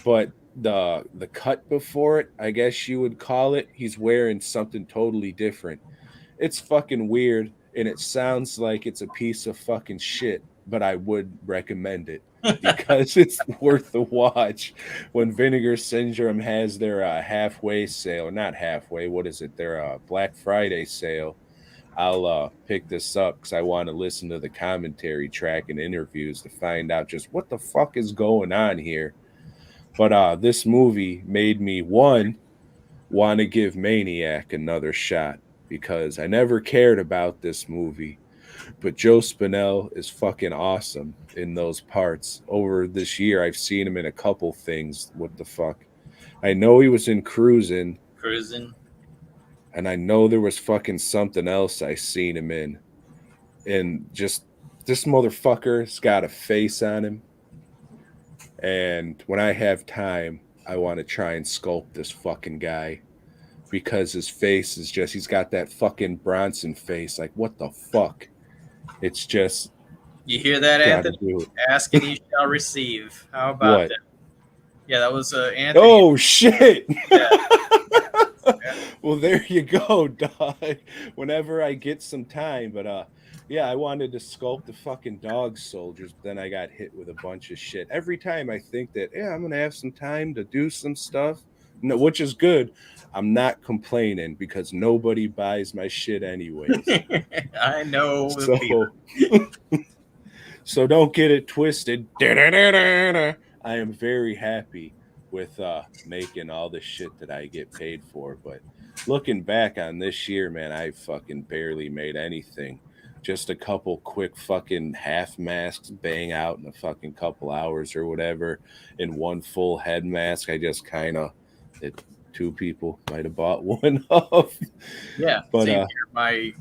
Speaker 1: but the cut before it, I guess you would call it. He's wearing something totally different. It's fucking weird and it sounds like it's a piece of fucking shit, but I would recommend it because it's worth the watch. When Vinegar Syndrome has their halfway sale, not halfway, what is it? Their Black Friday sale. I'll pick this up because I want to listen to the commentary track and interviews to find out just what the fuck is going on here. But this movie made me one want to give Maniac another shot because I never cared about this movie. But Joe Spinell is fucking awesome in those parts. Over this year, I've seen him in a couple things. What the fuck? I know he was in Cruising,
Speaker 2: Cruising.
Speaker 1: and I know there was fucking something else I seen him in. And just this motherfucker's got a face on him. And when I have time, I want to try and sculpt this fucking guy because his face is just, he's got that fucking Bronson face. Like, what the fuck? It's just,
Speaker 2: You hear that,
Speaker 1: gotta
Speaker 2: Anthony?
Speaker 1: do it.
Speaker 2: Ask and you shall receive. How about
Speaker 1: What?
Speaker 2: that? Yeah, that was Anthony.
Speaker 1: Oh, shit.
Speaker 2: Yeah.
Speaker 1: Well, there you go, dog. Whenever I get some time, but yeah, I wanted to sculpt the fucking dog soldiers, but then I got hit with a bunch of shit. Every time I think that, yeah, I'm gonna have some time to do some stuff, no, which is good. I'm not complaining because nobody buys my shit anyways.
Speaker 2: I know the
Speaker 1: So,
Speaker 2: feeling.
Speaker 1: so don't get it twisted. I am very happy with making all the shit that I get paid for, but looking back on this year, man, I fucking barely made anything. Just a couple quick fucking half masks bang out in a fucking couple hours or whatever. In one full head mask, I just kind of it 2 people might have bought one off.
Speaker 2: Yeah,
Speaker 1: But
Speaker 2: same here. My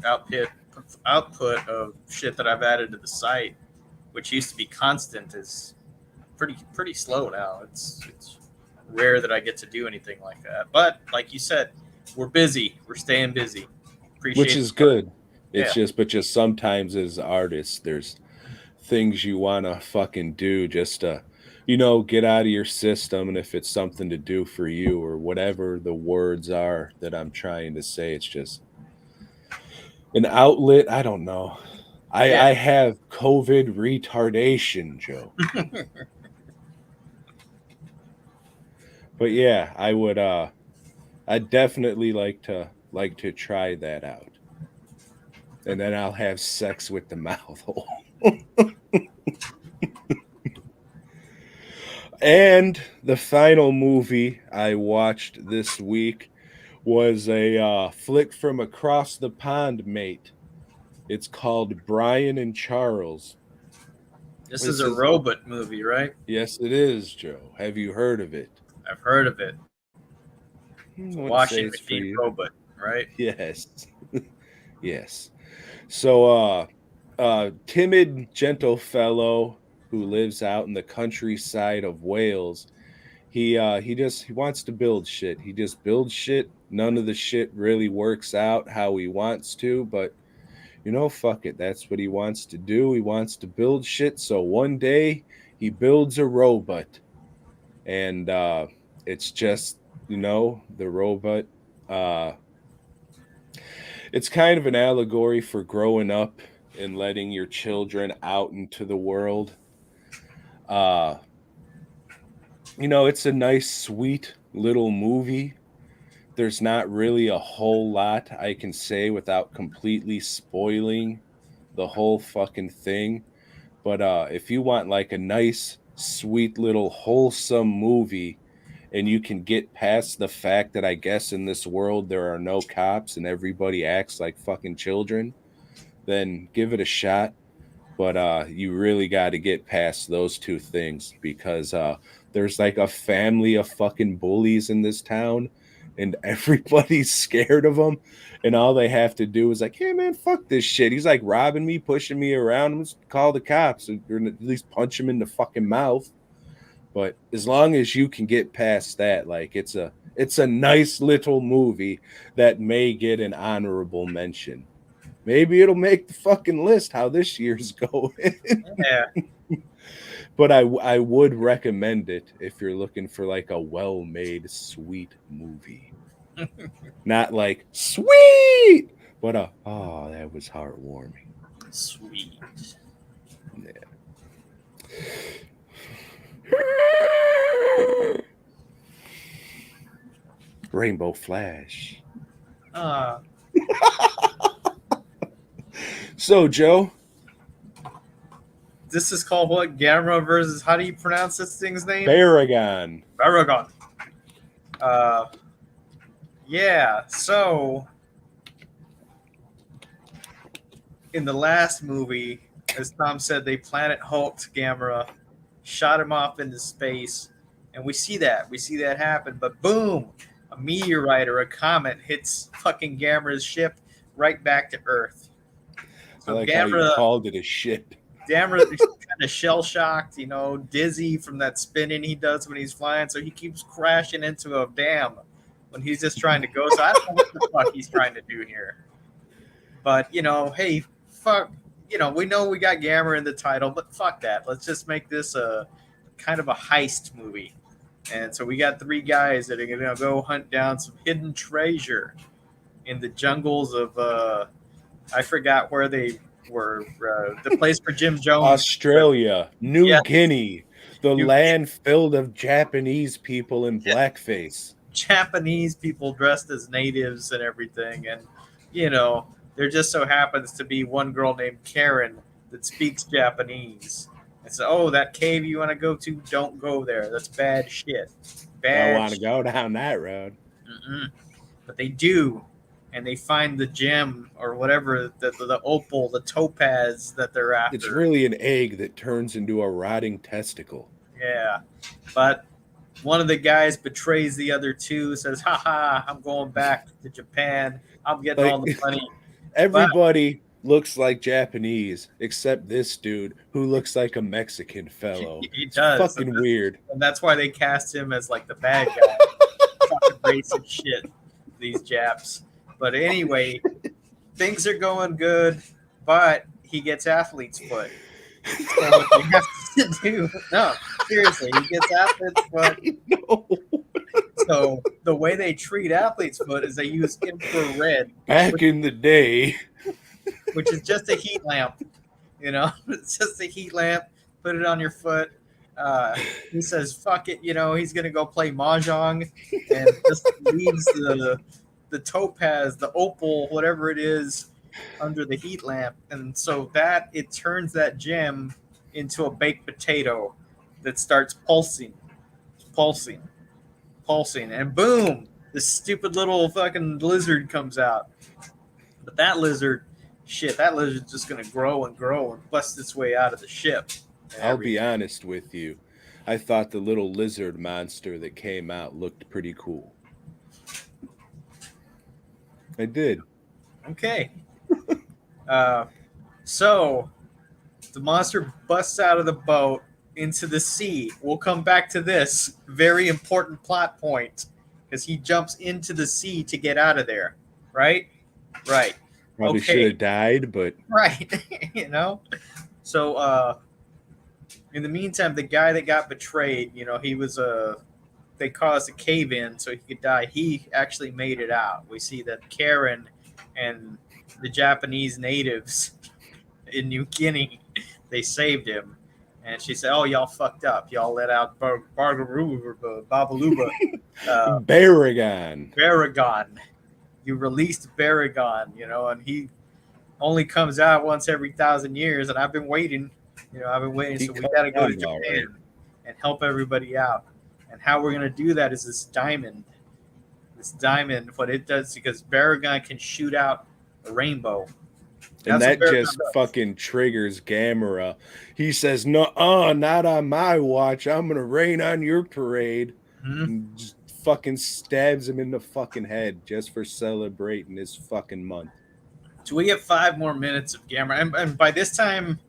Speaker 2: output of shit that I've added to the site, which used to be constant, is pretty slow now. It's rare that I get to do anything like that. But like you said, we're busy. We're staying busy.
Speaker 1: which
Speaker 2: Appreciate
Speaker 1: is
Speaker 2: the work.
Speaker 1: good. It's
Speaker 2: Yeah,
Speaker 1: just sometimes as artists, there's things you wanna fucking do just to, get out of your system, and if it's something to do for you or whatever the words are that I'm trying to say, it's just an outlet, I don't know. I
Speaker 2: yeah.
Speaker 1: I have COVID retardation, Joe. But yeah, I'd definitely like to try that out. And then I'll have sex with the mouth hole. And the final movie I watched this week was a flick from across the pond, mate. It's called Brian and Charles.
Speaker 2: This is
Speaker 1: This
Speaker 2: a
Speaker 1: is
Speaker 2: robot movie, right?
Speaker 1: Yes, it is, Joe. Have you heard of it?
Speaker 2: I've heard of it. It's a
Speaker 1: I wouldn't say
Speaker 2: washing
Speaker 1: it's for
Speaker 2: machine
Speaker 1: you.
Speaker 2: robot, right?
Speaker 1: Yes. Yes. So timid, gentle fellow who lives out in the countryside of Wales. He wants to build shit. He just builds shit. None of the shit really works out how he wants to, but fuck it. That's what he wants to do. He wants to build shit. So one day he builds a robot, and it's just the robot. Uh, it's kind of an allegory for growing up and letting your children out into the world. Uh, it's a nice, sweet little movie. There's not really a whole lot I can say without completely spoiling the whole fucking thing. But if you want like a nice, sweet little wholesome movie, and you can get past the fact that I guess in this world there are no cops and everybody acts like fucking children, then give it a shot. But you really got to get past those two things because there's like a family of fucking bullies in this town, and everybody's scared of them. And all they have to do is like, hey man, fuck this shit. He's like robbing me, pushing me around. I'm just call the cops, or at least punch him in the fucking mouth. But as long as you can get past that, like it's a nice little movie that may get an honorable mention. Maybe it'll make the fucking list how this year's going.
Speaker 2: Yeah.
Speaker 1: But I would recommend it if you're looking for like a well-made sweet movie. Not like sweet, but oh, that was heartwarming.
Speaker 2: Sweet.
Speaker 1: Yeah. Rainbow Flash.
Speaker 2: Uh,
Speaker 1: So, Joe,
Speaker 2: this is called what? Gamera versus, how do you pronounce this thing's name?
Speaker 1: Barugon.
Speaker 2: Barugon. Uh, yeah, so in the last movie, as Tom said, they Planet Hulked Gamera, shot him off into space, and we see that. We see that happen, but boom, a meteorite or a comet hits fucking Gamera's ship right back to Earth.
Speaker 1: I
Speaker 2: So
Speaker 1: like how you
Speaker 2: Gamera
Speaker 1: called it a ship.
Speaker 2: Gamera is kind of shell shocked, dizzy from that spinning he does when he's flying. So he keeps crashing into a dam when he's just trying to go. So I don't know what the fuck he's trying to do here. But hey, fuck. We know we got Gamera in the title, but fuck that. Let's just make this a kind of a heist movie. And so we got 3 guys that are gonna go hunt down some hidden treasure in the jungles of I forgot where they were. The place for Jim Jones.
Speaker 1: Australia, New
Speaker 2: Yeah,
Speaker 1: Guinea, the
Speaker 2: New
Speaker 1: land filled of Japanese people in blackface.
Speaker 2: Japanese people dressed as natives and everything, and there just so happens to be one girl named Karen that speaks Japanese. And so, oh, that cave you want to go to? Don't go there. That's bad shit.
Speaker 1: Don't
Speaker 2: Bad
Speaker 1: want to
Speaker 2: shit.
Speaker 1: go down that road.
Speaker 2: Mm-mm. But they do, and they find the gem or whatever, the opal, the topaz that they're
Speaker 1: It's
Speaker 2: after.
Speaker 1: really an egg that turns into a rotting testicle.
Speaker 2: Yeah, but One of the guys betrays the other two, says, "Ha ha! I'm going back to Japan. I'm getting all
Speaker 1: Like
Speaker 2: the money." But
Speaker 1: everybody looks like Japanese except this dude who looks like a Mexican fellow.
Speaker 2: he
Speaker 1: It's
Speaker 2: does,
Speaker 1: fucking weird.
Speaker 2: and that's why they cast him as like the bad guy. Fucking racist shit, these Japs. But anyway, things are going good, but he gets athlete's foot. So what they have to do? No, seriously, he gets athlete's foot.
Speaker 1: No.
Speaker 2: So the way they treat athlete's foot is they use infrared,
Speaker 1: Back in the day,
Speaker 2: which is just a heat lamp. You know, it's just a heat lamp. Put it on your foot. He says, "Fuck it." You know, he's gonna go play mahjong, and just leaves the topaz, the opal, whatever it is, under the heat lamp, and so that it turns that gem into a baked potato that starts pulsing, pulsing, and boom, this stupid little fucking lizard comes out. But that lizard, shit, that lizard's just gonna grow and grow and bust its way out of the ship. And
Speaker 1: I'll be
Speaker 2: everything.
Speaker 1: honest with you. I thought the little lizard monster that came out looked pretty cool. I did.
Speaker 2: Okay. Uh, so the monster busts out of the boat into the sea. We'll come back to this very important plot point because he jumps into the sea to get out of there. Right? Right.
Speaker 1: Probably should
Speaker 2: Okay.
Speaker 1: have died, but
Speaker 2: Right. You know? So in the meantime, the guy that got betrayed, you know, he was they caused a cave in so he could die. He actually made it out. We see that Karen and the Japanese natives in New Guinea, they saved him. And she said, "Oh, y'all fucked up. Y'all let out Babaluba,
Speaker 1: Barugon.
Speaker 2: Barugon. You released Barugon, you know, and he only comes out once every 1,000 years. And I've been waiting, you know, I've been waiting.
Speaker 1: He
Speaker 2: So we got to go to
Speaker 1: comes out,
Speaker 2: Japan
Speaker 1: right.
Speaker 2: and help everybody out. And how we're gonna do that is this diamond. This diamond, what it does, because Barugon can shoot out a rainbow.
Speaker 1: And
Speaker 2: That's what
Speaker 1: that
Speaker 2: Barugon
Speaker 1: just
Speaker 2: does.
Speaker 1: fucking triggers Gamera. He says, "No, not on my watch. I'm gonna rain on your parade."
Speaker 2: Mhm.
Speaker 1: And just fucking stabs him in the fucking head just for celebrating his fucking month.
Speaker 2: So we get 5 more minutes of Gamera, and by this time,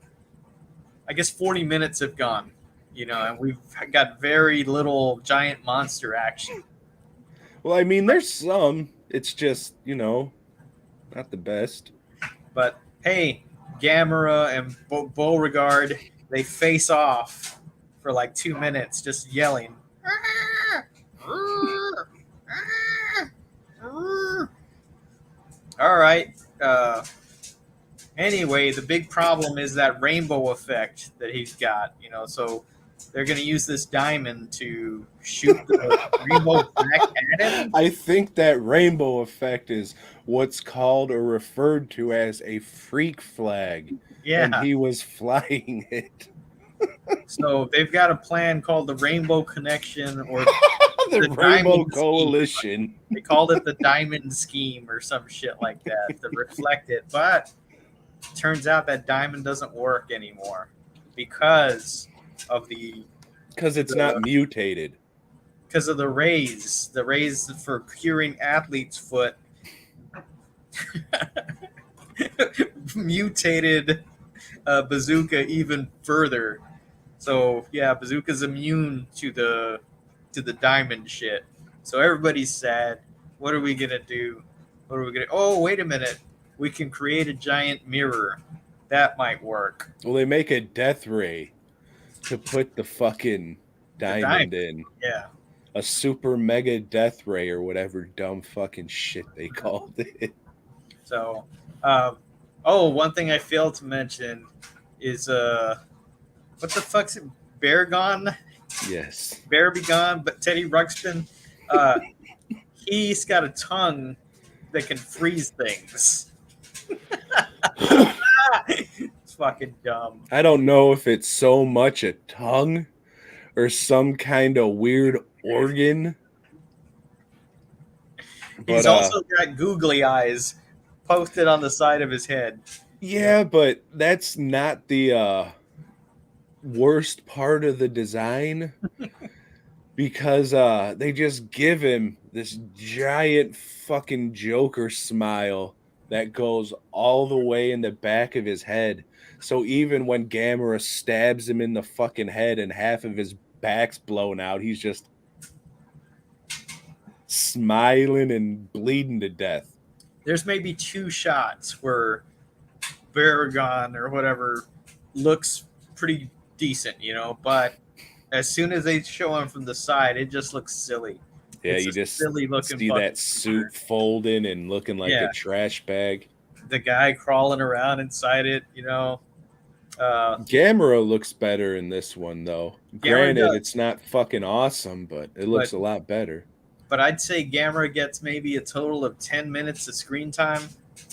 Speaker 2: I guess 40 minutes have gone. You know, and we've got very little giant monster action.
Speaker 1: Well, I mean, there's some. It's just, not the best.
Speaker 2: But hey, Gamera and Beauregard, they face off for like 2 minutes, just yelling. All right. Anyway, the big problem is that rainbow effect that he's got. You know, so they're going to use this diamond to shoot the rainbow back at him.
Speaker 1: I think that rainbow effect is what's called or referred to as a freak flag. And
Speaker 2: Yeah.
Speaker 1: he was flying it.
Speaker 2: So they've got a plan called the Rainbow Connection or
Speaker 1: The
Speaker 2: the
Speaker 1: Rainbow
Speaker 2: Diamond Scheme.
Speaker 1: Coalition.
Speaker 2: They called it the Diamond Scheme or some shit like that to reflect it. But it turns out that diamond doesn't work anymore because of
Speaker 1: Because it's not mutated.
Speaker 2: because of the rays for curing athlete's foot mutated Bazooka even further. So yeah, Bazooka's immune to the diamond shit. So everybody's sad. What are we gonna do? What are we gonna? Oh, wait a minute. We can create a giant mirror. That might work.
Speaker 1: Well, they make a death ray to put the fucking
Speaker 2: The
Speaker 1: diamond
Speaker 2: diamond.
Speaker 1: in.
Speaker 2: Yeah.
Speaker 1: A super mega death ray or whatever dumb fucking shit they called it.
Speaker 2: So, one thing I failed to mention is what the fuck's it? Barugon?
Speaker 1: Yes.
Speaker 2: Barugon, but Teddy Ruxpin, he's got a tongue that can freeze things. It's fucking dumb.
Speaker 1: I don't know if it's so much a tongue or some kind of weird organ.
Speaker 2: He's
Speaker 1: But
Speaker 2: also got googly eyes posted on the side of his head.
Speaker 1: yeah, but that's not the worst part of the design. because they just give him this giant fucking Joker smile that goes all the way in the back of his head. So even when Gamera stabs him in the fucking head and half of his back's blown out, he's just smiling and bleeding to death.
Speaker 2: There's maybe two shots where Barugon or whatever looks pretty decent, but as soon as they show him from the side, it just looks silly.
Speaker 1: Yeah,
Speaker 2: It's
Speaker 1: you
Speaker 2: a
Speaker 1: just
Speaker 2: silly looking
Speaker 1: see
Speaker 2: fucking
Speaker 1: that suit
Speaker 2: figure.
Speaker 1: folding and looking like a
Speaker 2: Yeah,
Speaker 1: trash bag.
Speaker 2: the guy crawling around inside it.
Speaker 1: Gamera looks better in this one, though.
Speaker 2: Gamera
Speaker 1: Granted,
Speaker 2: does,
Speaker 1: it's not fucking awesome, but it
Speaker 2: but
Speaker 1: looks a lot better.
Speaker 2: I'd say Gamera gets maybe a total of 10 minutes of screen time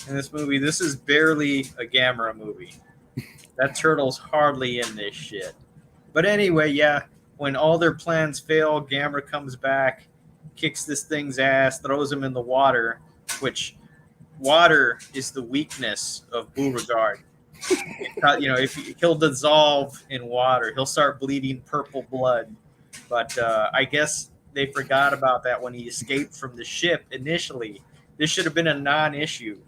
Speaker 2: in this movie. This is barely a Gamera movie. That turtle's hardly in this shit. But anyway, yeah, when all their plans fail, Gamera comes back, kicks this thing's ass, throws him in the water, which water is the weakness of Beauregard. If he'll dissolve in water, he'll start bleeding purple blood. But I guess they forgot about that when he escaped from the ship initially. This should have been a non-issue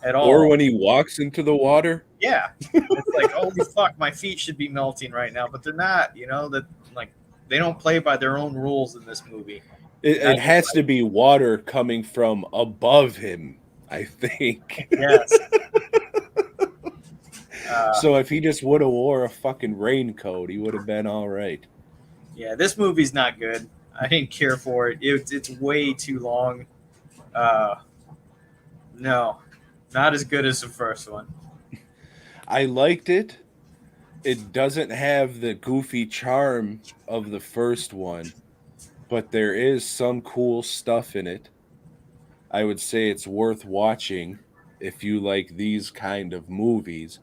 Speaker 2: at
Speaker 1: Or
Speaker 2: all.
Speaker 1: when he walks into the water.
Speaker 2: Yeah, it's like holy fuck, my feet should be melting right now, but they're not. That like they don't play by their own rules in this movie.
Speaker 1: It,
Speaker 2: And I
Speaker 1: it
Speaker 2: just
Speaker 1: has to be water coming from above him, I think.
Speaker 2: yes,
Speaker 1: So if he just would have wore a fucking raincoat, he would have been all right.
Speaker 2: yeah, this movie's not good. I didn't care for it. It's way too long. Uh, no, not as good as the first one.
Speaker 1: I liked it. It doesn't have the goofy charm of the first one, but there is some cool stuff in it. I would say it's worth watching if you like these kind of movies.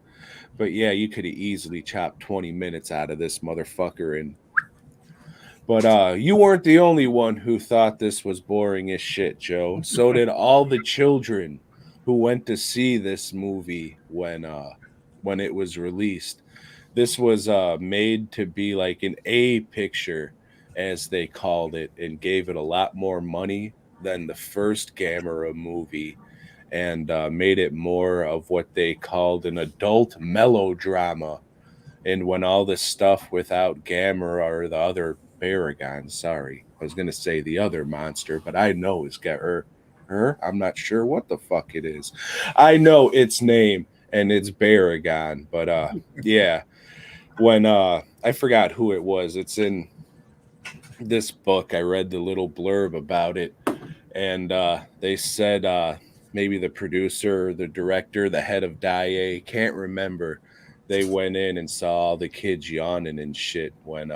Speaker 1: But yeah, you could have easily chopped 20 minutes out of this motherfucker. But you weren't the only one who thought this was boring as shit, Joe. So did all the children who went to see this movie when it was released. This was made to be like an A picture, as they called it, and gave it a lot more money than the first Gamera movie, and made it more of what they called an adult melodrama. And when all this stuff without Gamera or the other Baragon, sorry, I was gonna say the other monster, but I know it's got her. I'm not sure what the fuck it is. I know its name and it's Baragon, but yeah, when I forgot who it was. It's in this book. I read the little blurb about it, and they said maybe the producer, the director, the head of Dai, can't remember. They went in and saw all the kids yawning and shit when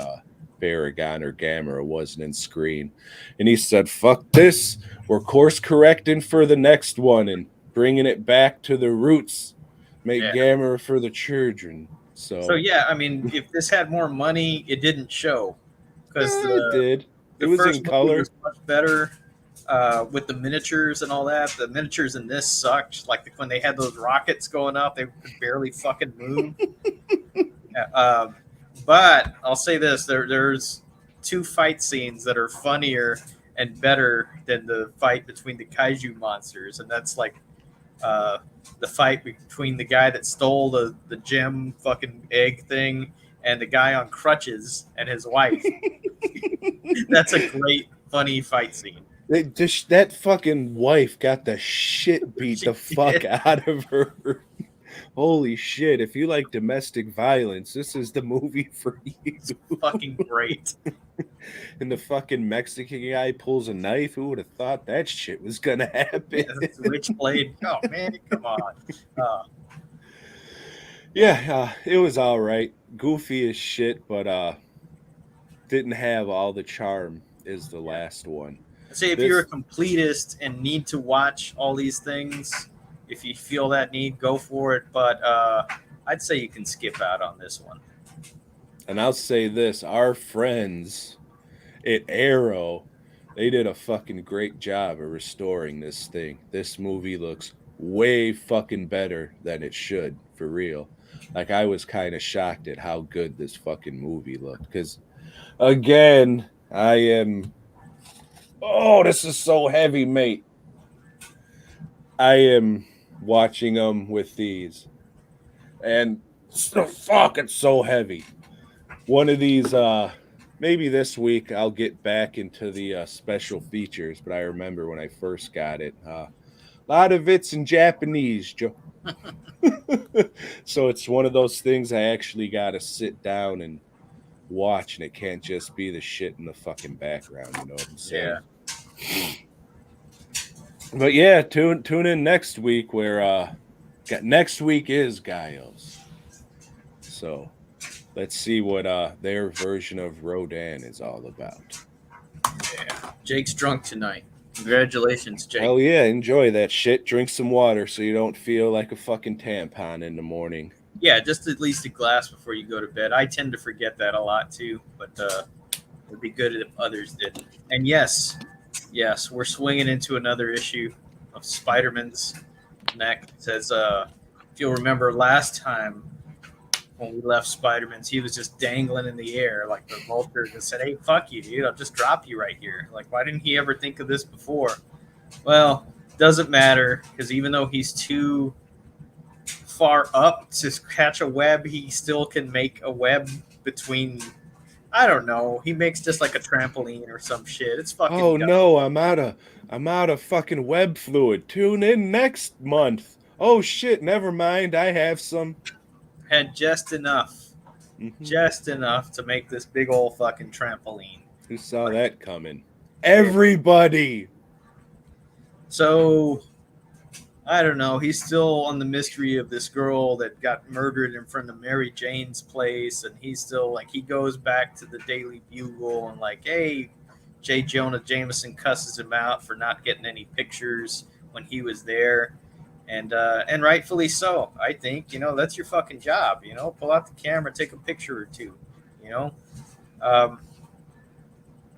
Speaker 1: Baragon or Gamera wasn't in screen, and he said, "Fuck this! We're course correcting for the next one and bringing it back to the roots. Make
Speaker 2: Yeah.
Speaker 1: Gamera for the children."
Speaker 2: So
Speaker 1: So
Speaker 2: yeah, I mean, if this had more money, it didn't show because
Speaker 1: it did. It
Speaker 2: the
Speaker 1: was
Speaker 2: first
Speaker 1: in
Speaker 2: movie was
Speaker 1: color.
Speaker 2: much better with the miniatures and all that. The miniatures in this sucked. Like when they had those rockets going up, they could barely fucking move. Yeah, but I'll say this: there's two fight scenes that are funnier and better than the fight between the kaiju monsters, and that's like uh, the fight between the guy that stole the gem fucking egg thing and the guy on crutches and his wife. That's a great funny fight scene.
Speaker 1: That fucking wife got the shit beat
Speaker 2: She
Speaker 1: the fuck
Speaker 2: did.
Speaker 1: out of her. Holy shit. If you like domestic violence, this is the movie for you.
Speaker 2: It's fucking great.
Speaker 1: And the fucking Mexican guy pulls a knife. Who would have thought that shit was gonna happen?
Speaker 2: Yeah, Switchblade. Oh man, come on. Uh,
Speaker 1: Yeah, it was all right. Goofy as shit, but didn't have all the charm as the
Speaker 2: yeah.
Speaker 1: last one.
Speaker 2: Say if you're a
Speaker 1: This
Speaker 2: completist and need to watch all these things, if you feel that need, go for it. But I'd say you can skip out on this one.
Speaker 1: and I'll say this, our friends at Arrow, they did a fucking great job of restoring this thing. This movie looks way fucking better than it should, for real. Like I was kind of shocked at how good this fucking movie looked cuz again, I am. Oh, this is so heavy, mate. I am watching them with these, and fuck, it's so heavy. One of these, maybe this week I'll get back into the special features. But I remember when I first got it, a lot of it's in Japanese, Joe. So it's one of those things I actually got to sit down and watch, and it can't just be the shit in the fucking background. You know what I'm
Speaker 2: Yeah.
Speaker 1: saying? But yeah, tune in next week where next week is Gaios. So let's see what their version of Rodan is all about.
Speaker 2: Yeah. Jake's drunk tonight. Congratulations, Jake.
Speaker 1: Hell yeah, enjoy that shit. Drink some water so you don't feel like a fucking tampon in the morning.
Speaker 2: Yeah, just at least a glass before you go to bed. I tend to forget that a lot too, but it'd be good if others didn't. And yes, yes, we're swinging into another issue of Spider-Man's neck. It says, if you'll remember last time when we left Spider-Man's, he was just dangling in the air like the vulture just said, "Hey, fuck you, dude! I'll just drop you right here." Like, why didn't he ever think of this before? Well, doesn't matter because even though he's too far up to catch a web, he still can make a web between. I don't know. He makes just like a trampoline or some shit. It's fucking
Speaker 1: Oh
Speaker 2: dumb.
Speaker 1: no, I'm out of fucking web fluid. Tune in next month. Oh shit, never mind. I have some.
Speaker 2: Had
Speaker 1: Mm-hmm.
Speaker 2: just enough to make this big old fucking trampoline.
Speaker 1: Who saw
Speaker 2: Like,
Speaker 1: that coming?
Speaker 2: yeah.
Speaker 1: Everybody.
Speaker 2: So I don't know. He's still on the mystery of this girl that got murdered in front of Mary Jane's place, and he's still like he goes back to the Daily Bugle and like, hey, J. Jonah Jameson cusses him out for not getting any pictures when he was there, and rightfully so. I think that's your fucking job. Pull out the camera, take a picture or two. You know. Um,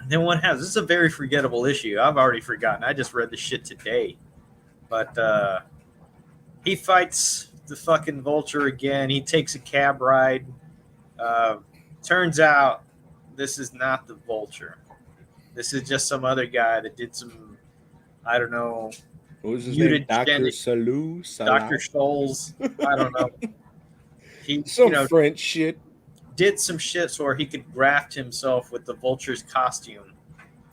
Speaker 2: then what happens? This is a very forgettable issue. I've already forgotten. I just read the shit today, but he fights the fucking vulture again. He takes a cab ride. Uh, Turns out this is not the vulture. This is just some other guy that did some, I don't know,
Speaker 1: What was his name? Dr.
Speaker 2: mutagenic
Speaker 1: Salou
Speaker 2: Dr.
Speaker 1: Salah?
Speaker 2: Scholes. I don't know. He,
Speaker 1: Some French shit.
Speaker 2: did some shit where he could graft himself with the vulture's costume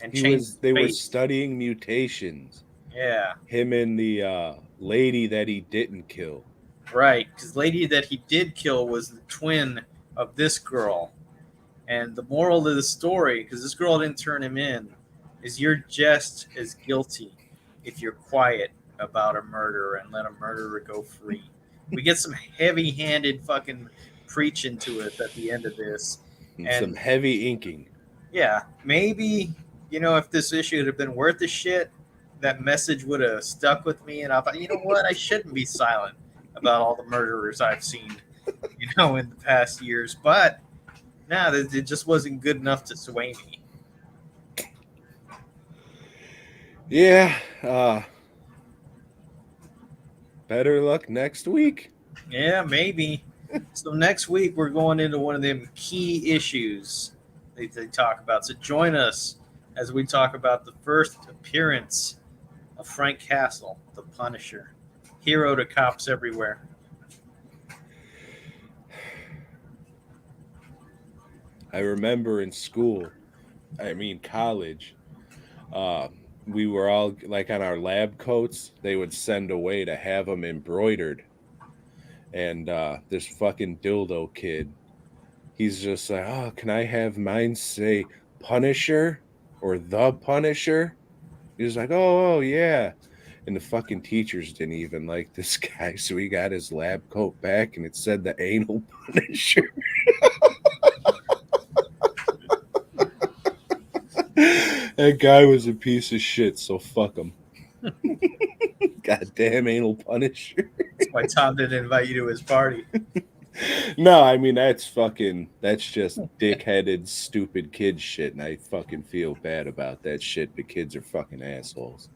Speaker 2: and
Speaker 1: He
Speaker 2: change
Speaker 1: was
Speaker 2: his
Speaker 1: they were
Speaker 2: face.
Speaker 1: studying mutations.
Speaker 2: Yeah,
Speaker 1: Him and the lady that he didn't kill.
Speaker 2: right. Because lady that he did kill was the twin of this girl. And the moral of the story, because this girl didn't turn him in, is you're just as guilty if you're quiet about a murderer and let a murderer go free. We get some heavy handed fucking preaching to it at the end of this.
Speaker 1: And some
Speaker 2: And
Speaker 1: heavy inking.
Speaker 2: yeah, maybe, if this issue had been worth the shit, that message would have stuck with me. And I thought, you know what? I shouldn't be silent about all the murderers I've seen, in the past years. But nah, it just wasn't good enough to sway me.
Speaker 1: Yeah. Better luck next week.
Speaker 2: Yeah, maybe. So next week we're going into one of them key issues they talk about. So join us as we talk about the first appearance of Frank Castle, the Punisher, hero to cops everywhere.
Speaker 1: I remember in school, college, uh, we were all like on our lab coats, they would send away to have them embroidered. And this fucking dildo kid, he's just like, oh, can I have mine say Punisher or the Punisher? He's like, oh, yeah. And the fucking teachers didn't even like this guy, so he got his lab coat back and it said the anal Punisher. That guy was a piece of shit, so fuck him. Goddamn anal Punisher.
Speaker 2: That's why Tom didn't invite you to his party.
Speaker 1: No, that's just dickheaded, stupid kid shit, and I fucking feel bad about that shit, but kids are fucking assholes.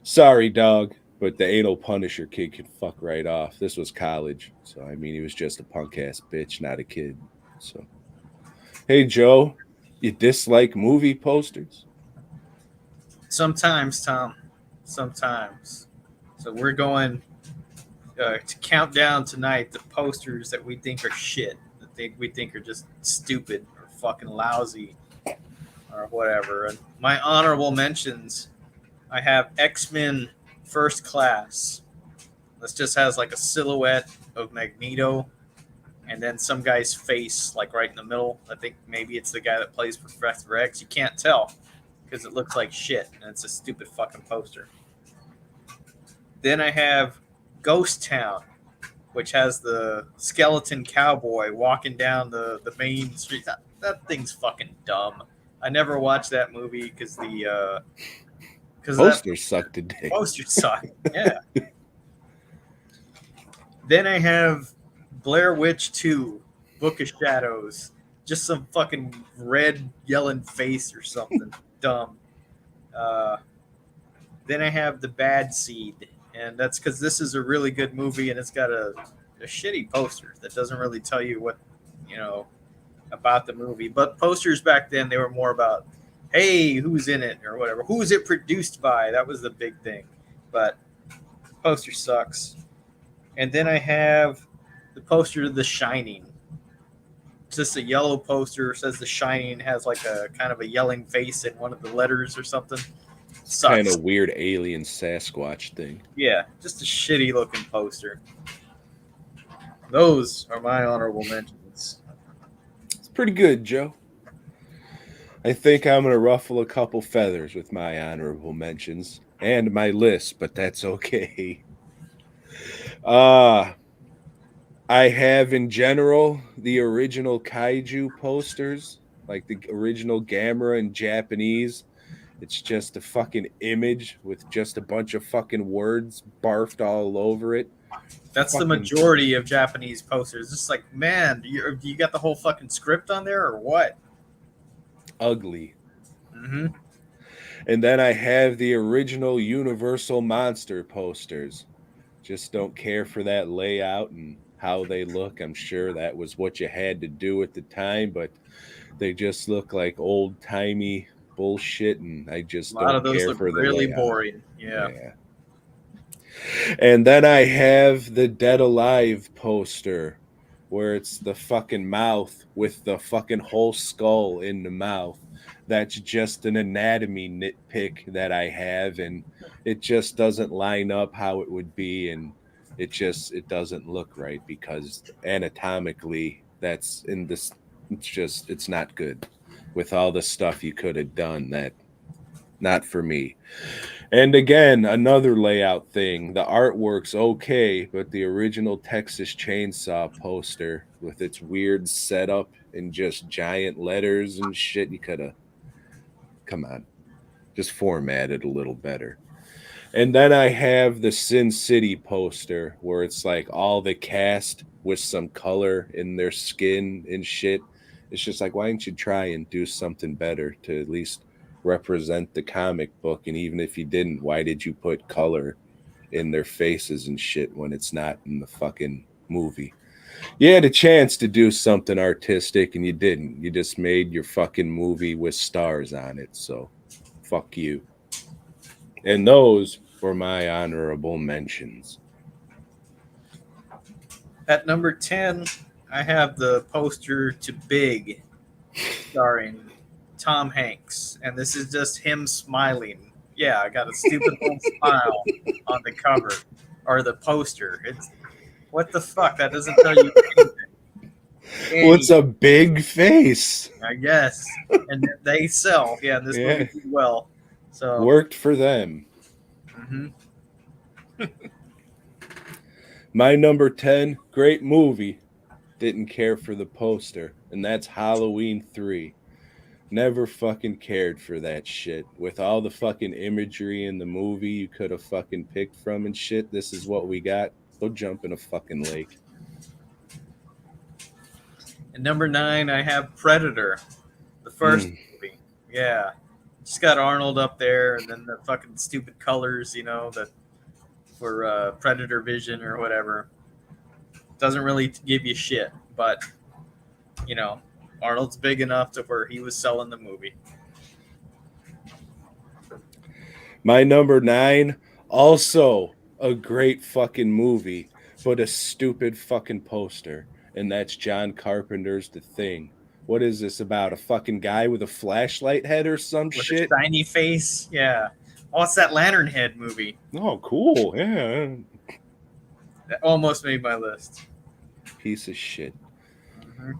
Speaker 1: Sorry, dog, but the anal Punisher kid can fuck right off. This was college, so he was just a punk ass bitch, not a kid. So, hey, Joe, You dislike movie posters?
Speaker 2: Sometimes, Tom. Sometimes. So we're going to count down tonight the posters that we think are shit, we think are just stupid or fucking lousy or whatever. And my honorable mentions, I have X-Men First Class. This just has like a silhouette of Magneto and then some guy's face like right in the middle. I think maybe it's the guy that plays Professor X. You can't tell because it looks like shit and it's a stupid fucking poster. Then I have Ghost Town, which has the skeleton cowboy walking down the main street. That thing's fucking dumb. I never watched that movie because that
Speaker 1: Posters suck to dick.
Speaker 2: poster sucked. Yeah. Then I have Blair Witch 2, Book of Shadows. Just some fucking red yelling face or something dumb. Uh, then I have The Bad Seed, and that's because this is a really good movie and it's got a shitty poster that doesn't really tell you what, you know, about the movie. But posters back then, they were more about, hey, who's in it or whatever. Who is it produced by? That was the big thing. But poster sucks. And then I have the poster of The Shining. It's just a yellow poster. It says The Shining, has like a kind of a yelling face in one of the letters or something. Sucks.
Speaker 1: Kind of weird alien Sasquatch thing.
Speaker 2: Yeah, just a shitty looking poster. Those are my honorable mentions.
Speaker 1: It's pretty good, Joe. I think I'm going to ruffle a couple feathers with my honorable mentions and my list, but that's okay. Uh, I have in general the original kaiju posters, like the original Gamera in Japanese. It's just a fucking image with just a bunch of fucking words barfed all over it.
Speaker 2: That's the
Speaker 1: Fucking
Speaker 2: majority of Japanese posters. It's like, man, you got the whole fucking script on there or what?
Speaker 1: ugly.
Speaker 2: Mm-hmm.
Speaker 1: And then I have the original Universal Monster posters. Just don't care for that layout and how they look. I'm sure that was what you had to do at the time, but they just look like old timey bullshit, and I
Speaker 2: A
Speaker 1: just
Speaker 2: lot
Speaker 1: don't
Speaker 2: of those
Speaker 1: care
Speaker 2: look
Speaker 1: for the
Speaker 2: really
Speaker 1: layout.
Speaker 2: boring. Yeah.
Speaker 1: Yeah. And then I have the Dead Alive poster where it's the fucking mouth with the fucking whole skull in the mouth. That's just an anatomy nitpick that I have, and it just doesn't line up how it would be, and it doesn't look right because anatomically that's in this, it's not good with all the stuff you could have done. That not for me. And again, another layout thing. The artwork's okay, but the original Texas Chainsaw poster with its weird setup and just giant letters and shit, you could have, come on, just format it a little better. And then I have the Sin City poster where it's like all the cast with some color in their skin and shit. It's just like, why didn't you try and do something better to at least represent the comic book? And even if you didn't, why did you put color in their faces and shit when it's not in the fucking movie? You had a chance to do something artistic and you didn't. You just made your fucking movie with stars on it. So fuck you. And those were my honorable mentions.
Speaker 2: At number 10, I have the poster to Big, starring Tom Hanks. And this is just him smiling. Yeah, I got a stupid little smile on the cover or the poster. It's what the fuck? That doesn't tell you anything.
Speaker 1: What's a big face?
Speaker 2: I guess. And they sell. Yeah, this
Speaker 1: Yeah,
Speaker 2: movie did well. So,
Speaker 1: worked for them.
Speaker 2: mm-hmm.
Speaker 1: My number 10, great movie. Didn't care for the poster, and that's Halloween 3. Never fucking cared for that shit. With all the fucking imagery in the movie you could have fucking picked from and shit, this is what we got. Go jump in a fucking lake.
Speaker 2: And number 9, I have Predator, the first movie. Yeah, just got Arnold up there, and then the fucking stupid colors, that for Predator Vision or whatever. Doesn't really give you shit, but you know, Arnold's big enough to where he was selling the movie.
Speaker 1: My number 9, also a great fucking movie, but a stupid fucking poster, and that's John Carpenter's The Thing. What is this about? A fucking guy with a flashlight head or some
Speaker 2: With a
Speaker 1: shit?
Speaker 2: shiny face. Yeah. Oh, it's that Lanternhead movie.
Speaker 1: Oh, cool. Yeah.
Speaker 2: That almost made my list.
Speaker 1: Piece of shit.
Speaker 2: Mm-hmm.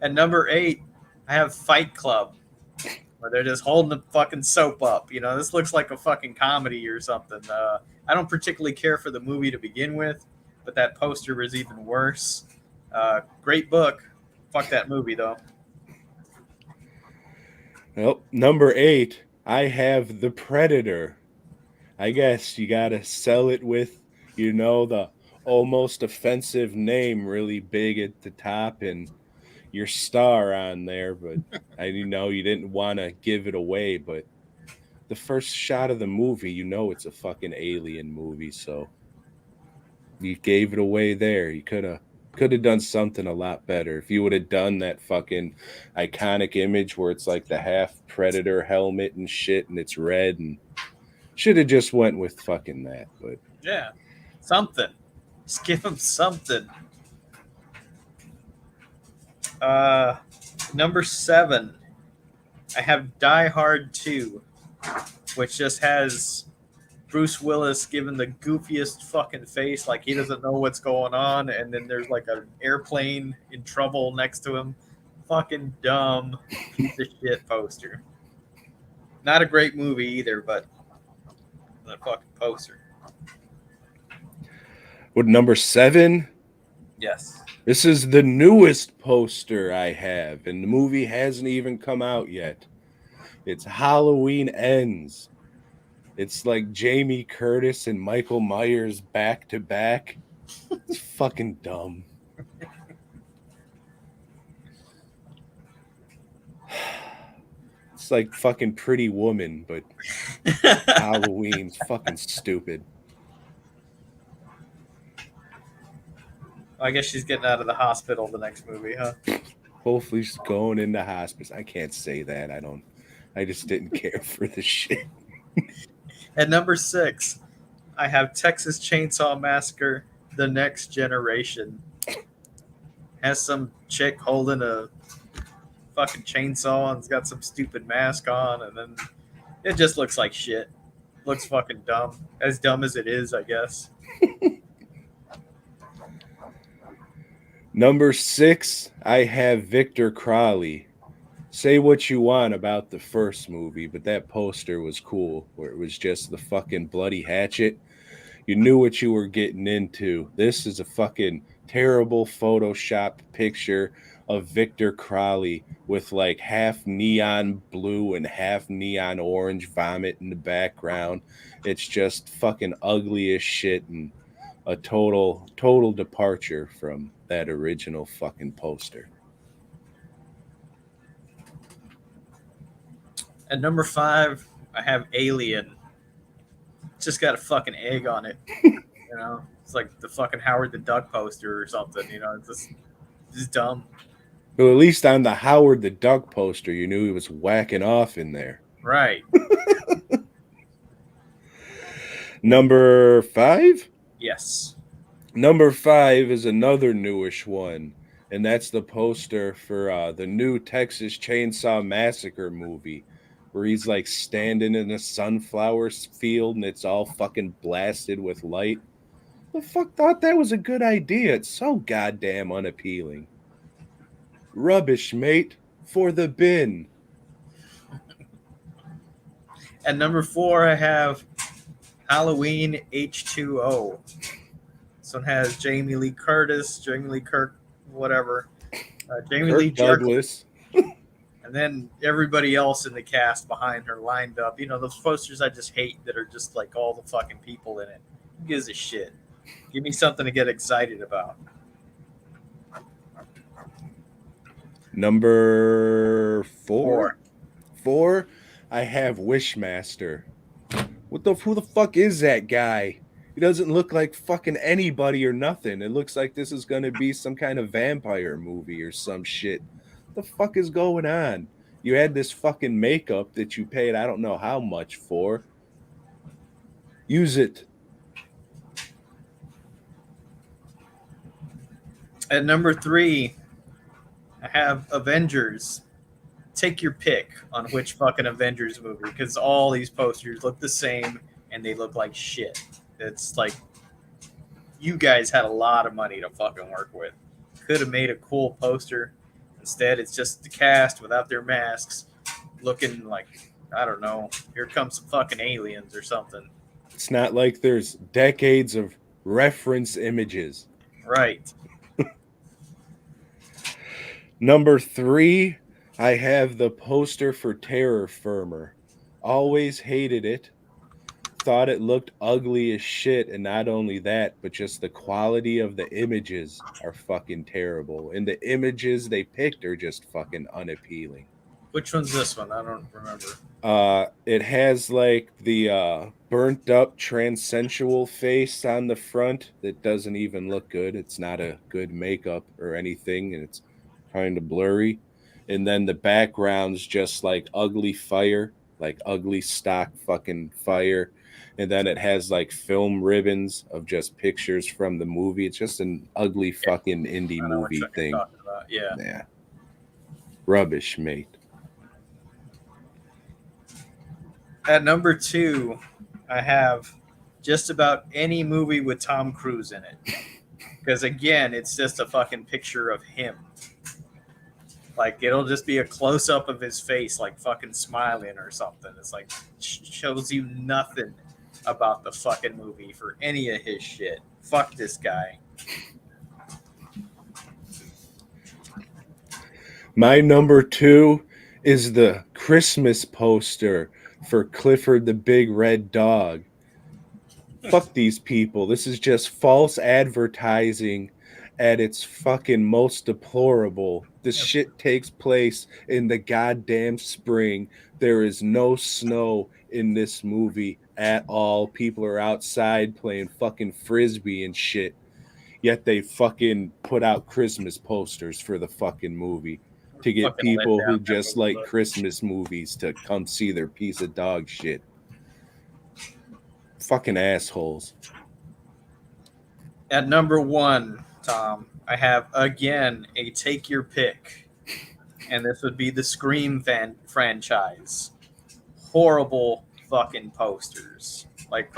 Speaker 2: At number 8, I have Fight Club, where they're just holding the fucking soap up. You know, this looks like a fucking comedy or something. I don't particularly care for the movie to begin with, but that poster was even worse. Great book. Fuck that movie, though.
Speaker 1: Well, number 8, I have The Predator. I guess you gotta sell it with, the almost offensive name really big at the top and your star on there, but you didn't want to give it away, but the first shot of the movie, it's a fucking alien movie, so you gave it away there. You could have done something a lot better. If you would have done that fucking iconic image where it's like the half predator helmet and shit and it's red, and should have just went with fucking that, but
Speaker 2: Yeah. Something. Just give him something. Uh, Number 7, I have Die Hard 2, which just has Bruce Willis giving the goofiest fucking face, like he doesn't know what's going on, and then there's like an airplane in trouble next to him. Fucking dumb piece of shit poster. Not a great movie either, but the fucking poster.
Speaker 1: what, number 7?
Speaker 2: Yes.
Speaker 1: This is the newest poster I have, and the movie hasn't even come out yet. It's Halloween Ends. It's like Jamie Curtis and Michael Myers back to back. It's fucking dumb. It's like fucking Pretty Woman, but Halloween's fucking stupid.
Speaker 2: I guess she's getting out of the hospital the next movie, huh?
Speaker 1: Hopefully she's going into hospice. I can't say that. I just didn't care for the shit.
Speaker 2: At number 6, I have Texas Chainsaw Massacre: The Next Generation. Has some chick holding a fucking chainsaw and's got some stupid mask on, and then it just looks like shit. Looks fucking dumb. As dumb as it is, I guess.
Speaker 1: Number 6, I have Victor Crowley. Say what you want about the first movie, but that poster was cool, where it was just the fucking bloody hatchet. You knew what you were getting into. This is a fucking terrible Photoshop picture of Victor Crowley with like half neon blue and half neon orange vomit in the background. It's just fucking ugly as shit and a total departure from that original fucking poster.
Speaker 2: At number 5, I have Alien. It's just got a fucking egg on it. You know, it's like the fucking Howard the Duck poster or something. You know, it's just dumb.
Speaker 1: Well, at least on the Howard the Duck poster, you knew he was whacking off in there.
Speaker 2: Right.
Speaker 1: Number 5?
Speaker 2: Yes.
Speaker 1: Number 5 is another newish one, and that's the poster for the new Texas Chainsaw Massacre movie, where he's like standing in a sunflower field and it's all fucking blasted with light. The fuck thought that was a good idea? It's so goddamn unappealing. Rubbish, mate. For the bin.
Speaker 2: At number 4, I have Halloween H2O. This one has Jamie Lee Curtis, Jamie Lee Kirk, whatever, Jamie
Speaker 1: Kirk
Speaker 2: Lee
Speaker 1: Douglas.
Speaker 2: and then everybody else in the cast behind her lined up. You know, those posters I just hate that are just like all the fucking people in it. Who gives a shit? Give me something to get excited about.
Speaker 1: Number 4?
Speaker 2: 4.
Speaker 1: 4, I have Wishmaster. Who the fuck is that guy? He doesn't look like fucking anybody or nothing. It looks like this is gonna be some kind of vampire movie or some shit. The fuck is going on? You had this fucking makeup that you paid I don't know how much for. Use it.
Speaker 2: At number three, I have Avengers. Take your pick on which fucking Avengers movie, because all these posters look the same and they look like shit. It's like you guys had a lot of money to fucking work with. Could have made a cool poster. Instead, it's just the cast without their masks, looking like, I don't know, here comes some fucking aliens or something.
Speaker 1: It's not like there's decades of reference images.
Speaker 2: Right.
Speaker 1: Number 3, I have the poster for Terror Firmer. Always hated it. Thought it looked ugly as shit, and not only that, but just the quality of the images are fucking terrible. And the images they picked are just fucking unappealing.
Speaker 2: Which one's this one? I don't remember.
Speaker 1: It has like the burnt up transensual face on the front that doesn't even look good. It's not a good makeup or anything, and it's kind of blurry. And then the background's just like ugly fire, like ugly stock fucking fire. And then it has like film ribbons of just pictures from the movie. It's just an ugly fucking indie
Speaker 2: I know which
Speaker 1: movie
Speaker 2: one you're
Speaker 1: thing.
Speaker 2: talking about. Yeah.
Speaker 1: Yeah. Rubbish, mate.
Speaker 2: At number two, I have just about any movie with Tom Cruise in it. Because again, it's just a fucking picture of him. Like it'll just be a close up of his face, like fucking smiling or something. It's like shows you nothing about the fucking movie for any of his shit. Fuck this guy.
Speaker 1: My number 2 is the Christmas poster for Clifford the Big Red Dog. Fuck these people. This is just false advertising at its fucking most deplorable. This shit takes place in the goddamn spring. There is no snow in this movie at all. People are outside playing fucking frisbee and shit. Yet they fucking put out Christmas posters for the fucking movie to get
Speaker 2: Fucking let
Speaker 1: people
Speaker 2: down
Speaker 1: who
Speaker 2: that
Speaker 1: just
Speaker 2: movie
Speaker 1: like
Speaker 2: look.
Speaker 1: Christmas movies to come see their piece of dog shit. Fucking assholes.
Speaker 2: At number one, Tom, I have again a take your pick. And this would be the Scream franchise. Horrible fucking posters. Like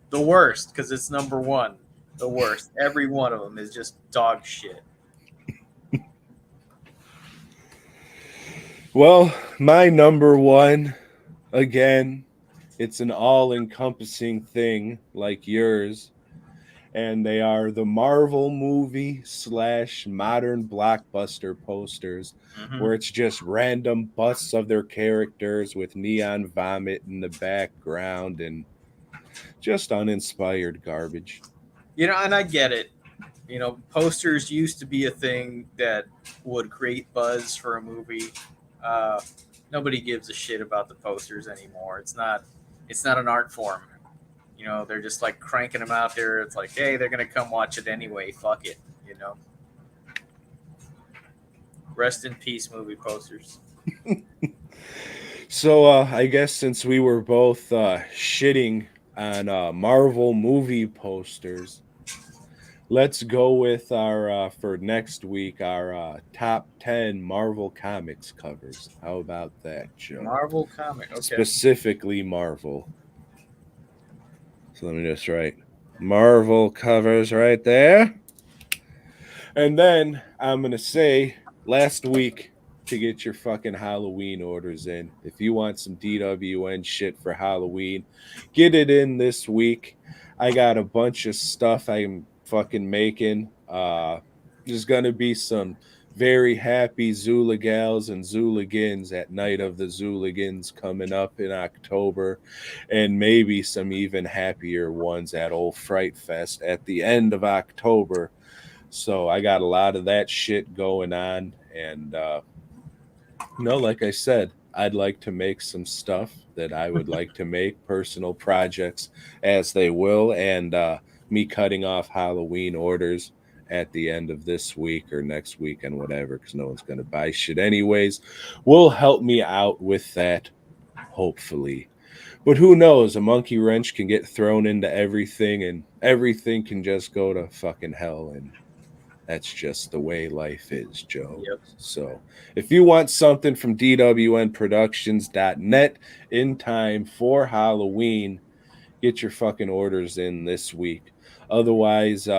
Speaker 2: the worst, because it's number one. The worst. Every one of them is just dog shit.
Speaker 1: Well, my number 1, again, it's an all encompassing thing like yours. And they are the Marvel movie / modern blockbuster posters,
Speaker 2: Mm-hmm.
Speaker 1: where it's just random busts of their characters with neon vomit in the background and just uninspired garbage.
Speaker 2: You know, and I get it. You know, posters used to be a thing that would create buzz for a movie. Uh, Nobody gives a shit about the posters anymore. It's not an art form. You know, they're just like cranking them out there. It's like, hey, they're gonna come watch it anyway. Fuck it. You know. Rest in peace, movie posters.
Speaker 1: So I guess since we were both shitting on Marvel movie posters, let's go with our for next week our top 10 Marvel Comics covers. How about that, Joe?
Speaker 2: Marvel comic. Okay.
Speaker 1: Specifically Marvel. So let me just write Marvel covers right there. And then I'm going to say last week to get your fucking Halloween orders in. If you want some DWN shit for Halloween, get it in this week. I got a bunch of stuff I'm fucking making. There's going to be some very happy Zula gals and Zuligans at Night of the Zuligans coming up in October, and maybe some even happier ones at Old Fright Fest at the end of October. So I got a lot of that shit going on, and like I said, I'd like to make some stuff that I would like to make, personal projects as they will, and me cutting off Halloween orders at the end of this week or next week and whatever, because no one's going to buy shit anyways, will help me out with that, hopefully. But who knows? A monkey wrench can get thrown into everything and everything can just go to fucking hell. And that's just the way life is, Joe.
Speaker 2: Yep.
Speaker 1: So if you want something from dwnproductions.net in time for Halloween, get your fucking orders in this week. Otherwise,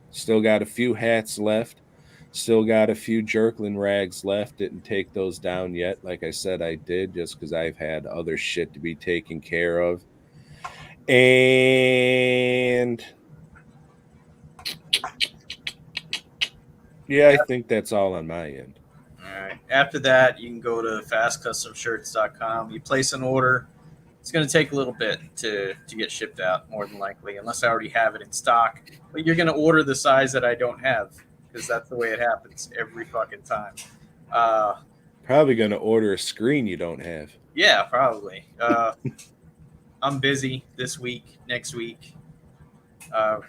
Speaker 1: still got a few hats left. Still got a few Jerklin rags left. Didn't take those down yet. Like I said, I did just because I've had other shit to be taken care of. And yeah, I think that's all on my end.
Speaker 2: All right. After that, you can go to fastcustomshirts.com. You place an order. It's going to take a little bit to get shipped out, more than likely, unless I already have it in stock. But you're going to order the size that I don't have, because that's the way it happens every fucking time. Uh,
Speaker 1: Probably going to order a screen you don't have.
Speaker 2: yeah, probably. I'm busy this week, next week. Uh,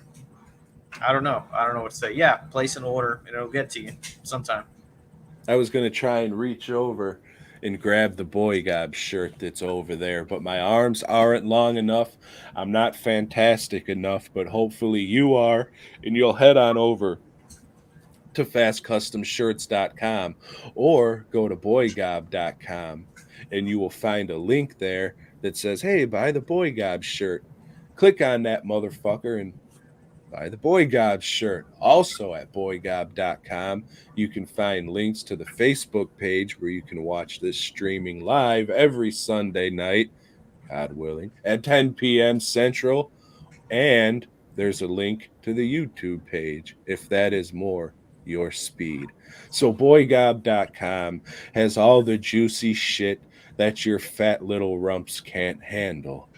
Speaker 2: I don't know. I don't know what to say. Yeah, place an order and it'll get to you sometime.
Speaker 1: I was going to try and reach over and grab the BOYGOB shirt that's over there, but my arms aren't long enough. I'm not fantastic enough, but hopefully you are, and you'll head on over to fastcustomshirts.com or go to boygob.com and you will find a link there that says, "Hey, buy the BOYGOB shirt." Click on that motherfucker and buy the BOYGOB shirt. Also at boygob.com, you can find links to the Facebook page where you can watch this streaming live every Sunday night, God willing, at 10 p.m. Central. And there's a link to the YouTube page if that is more your speed. So boygob.com has all the juicy shit that your fat little rumps can't handle.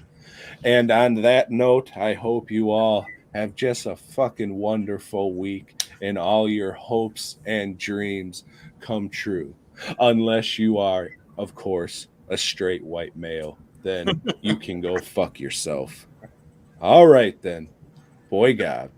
Speaker 1: And on that note, I hope you all have just a fucking wonderful week and all your hopes and dreams come true. Unless you are, of course, a straight white male, then you can go fuck yourself. All right, then. Boy, God.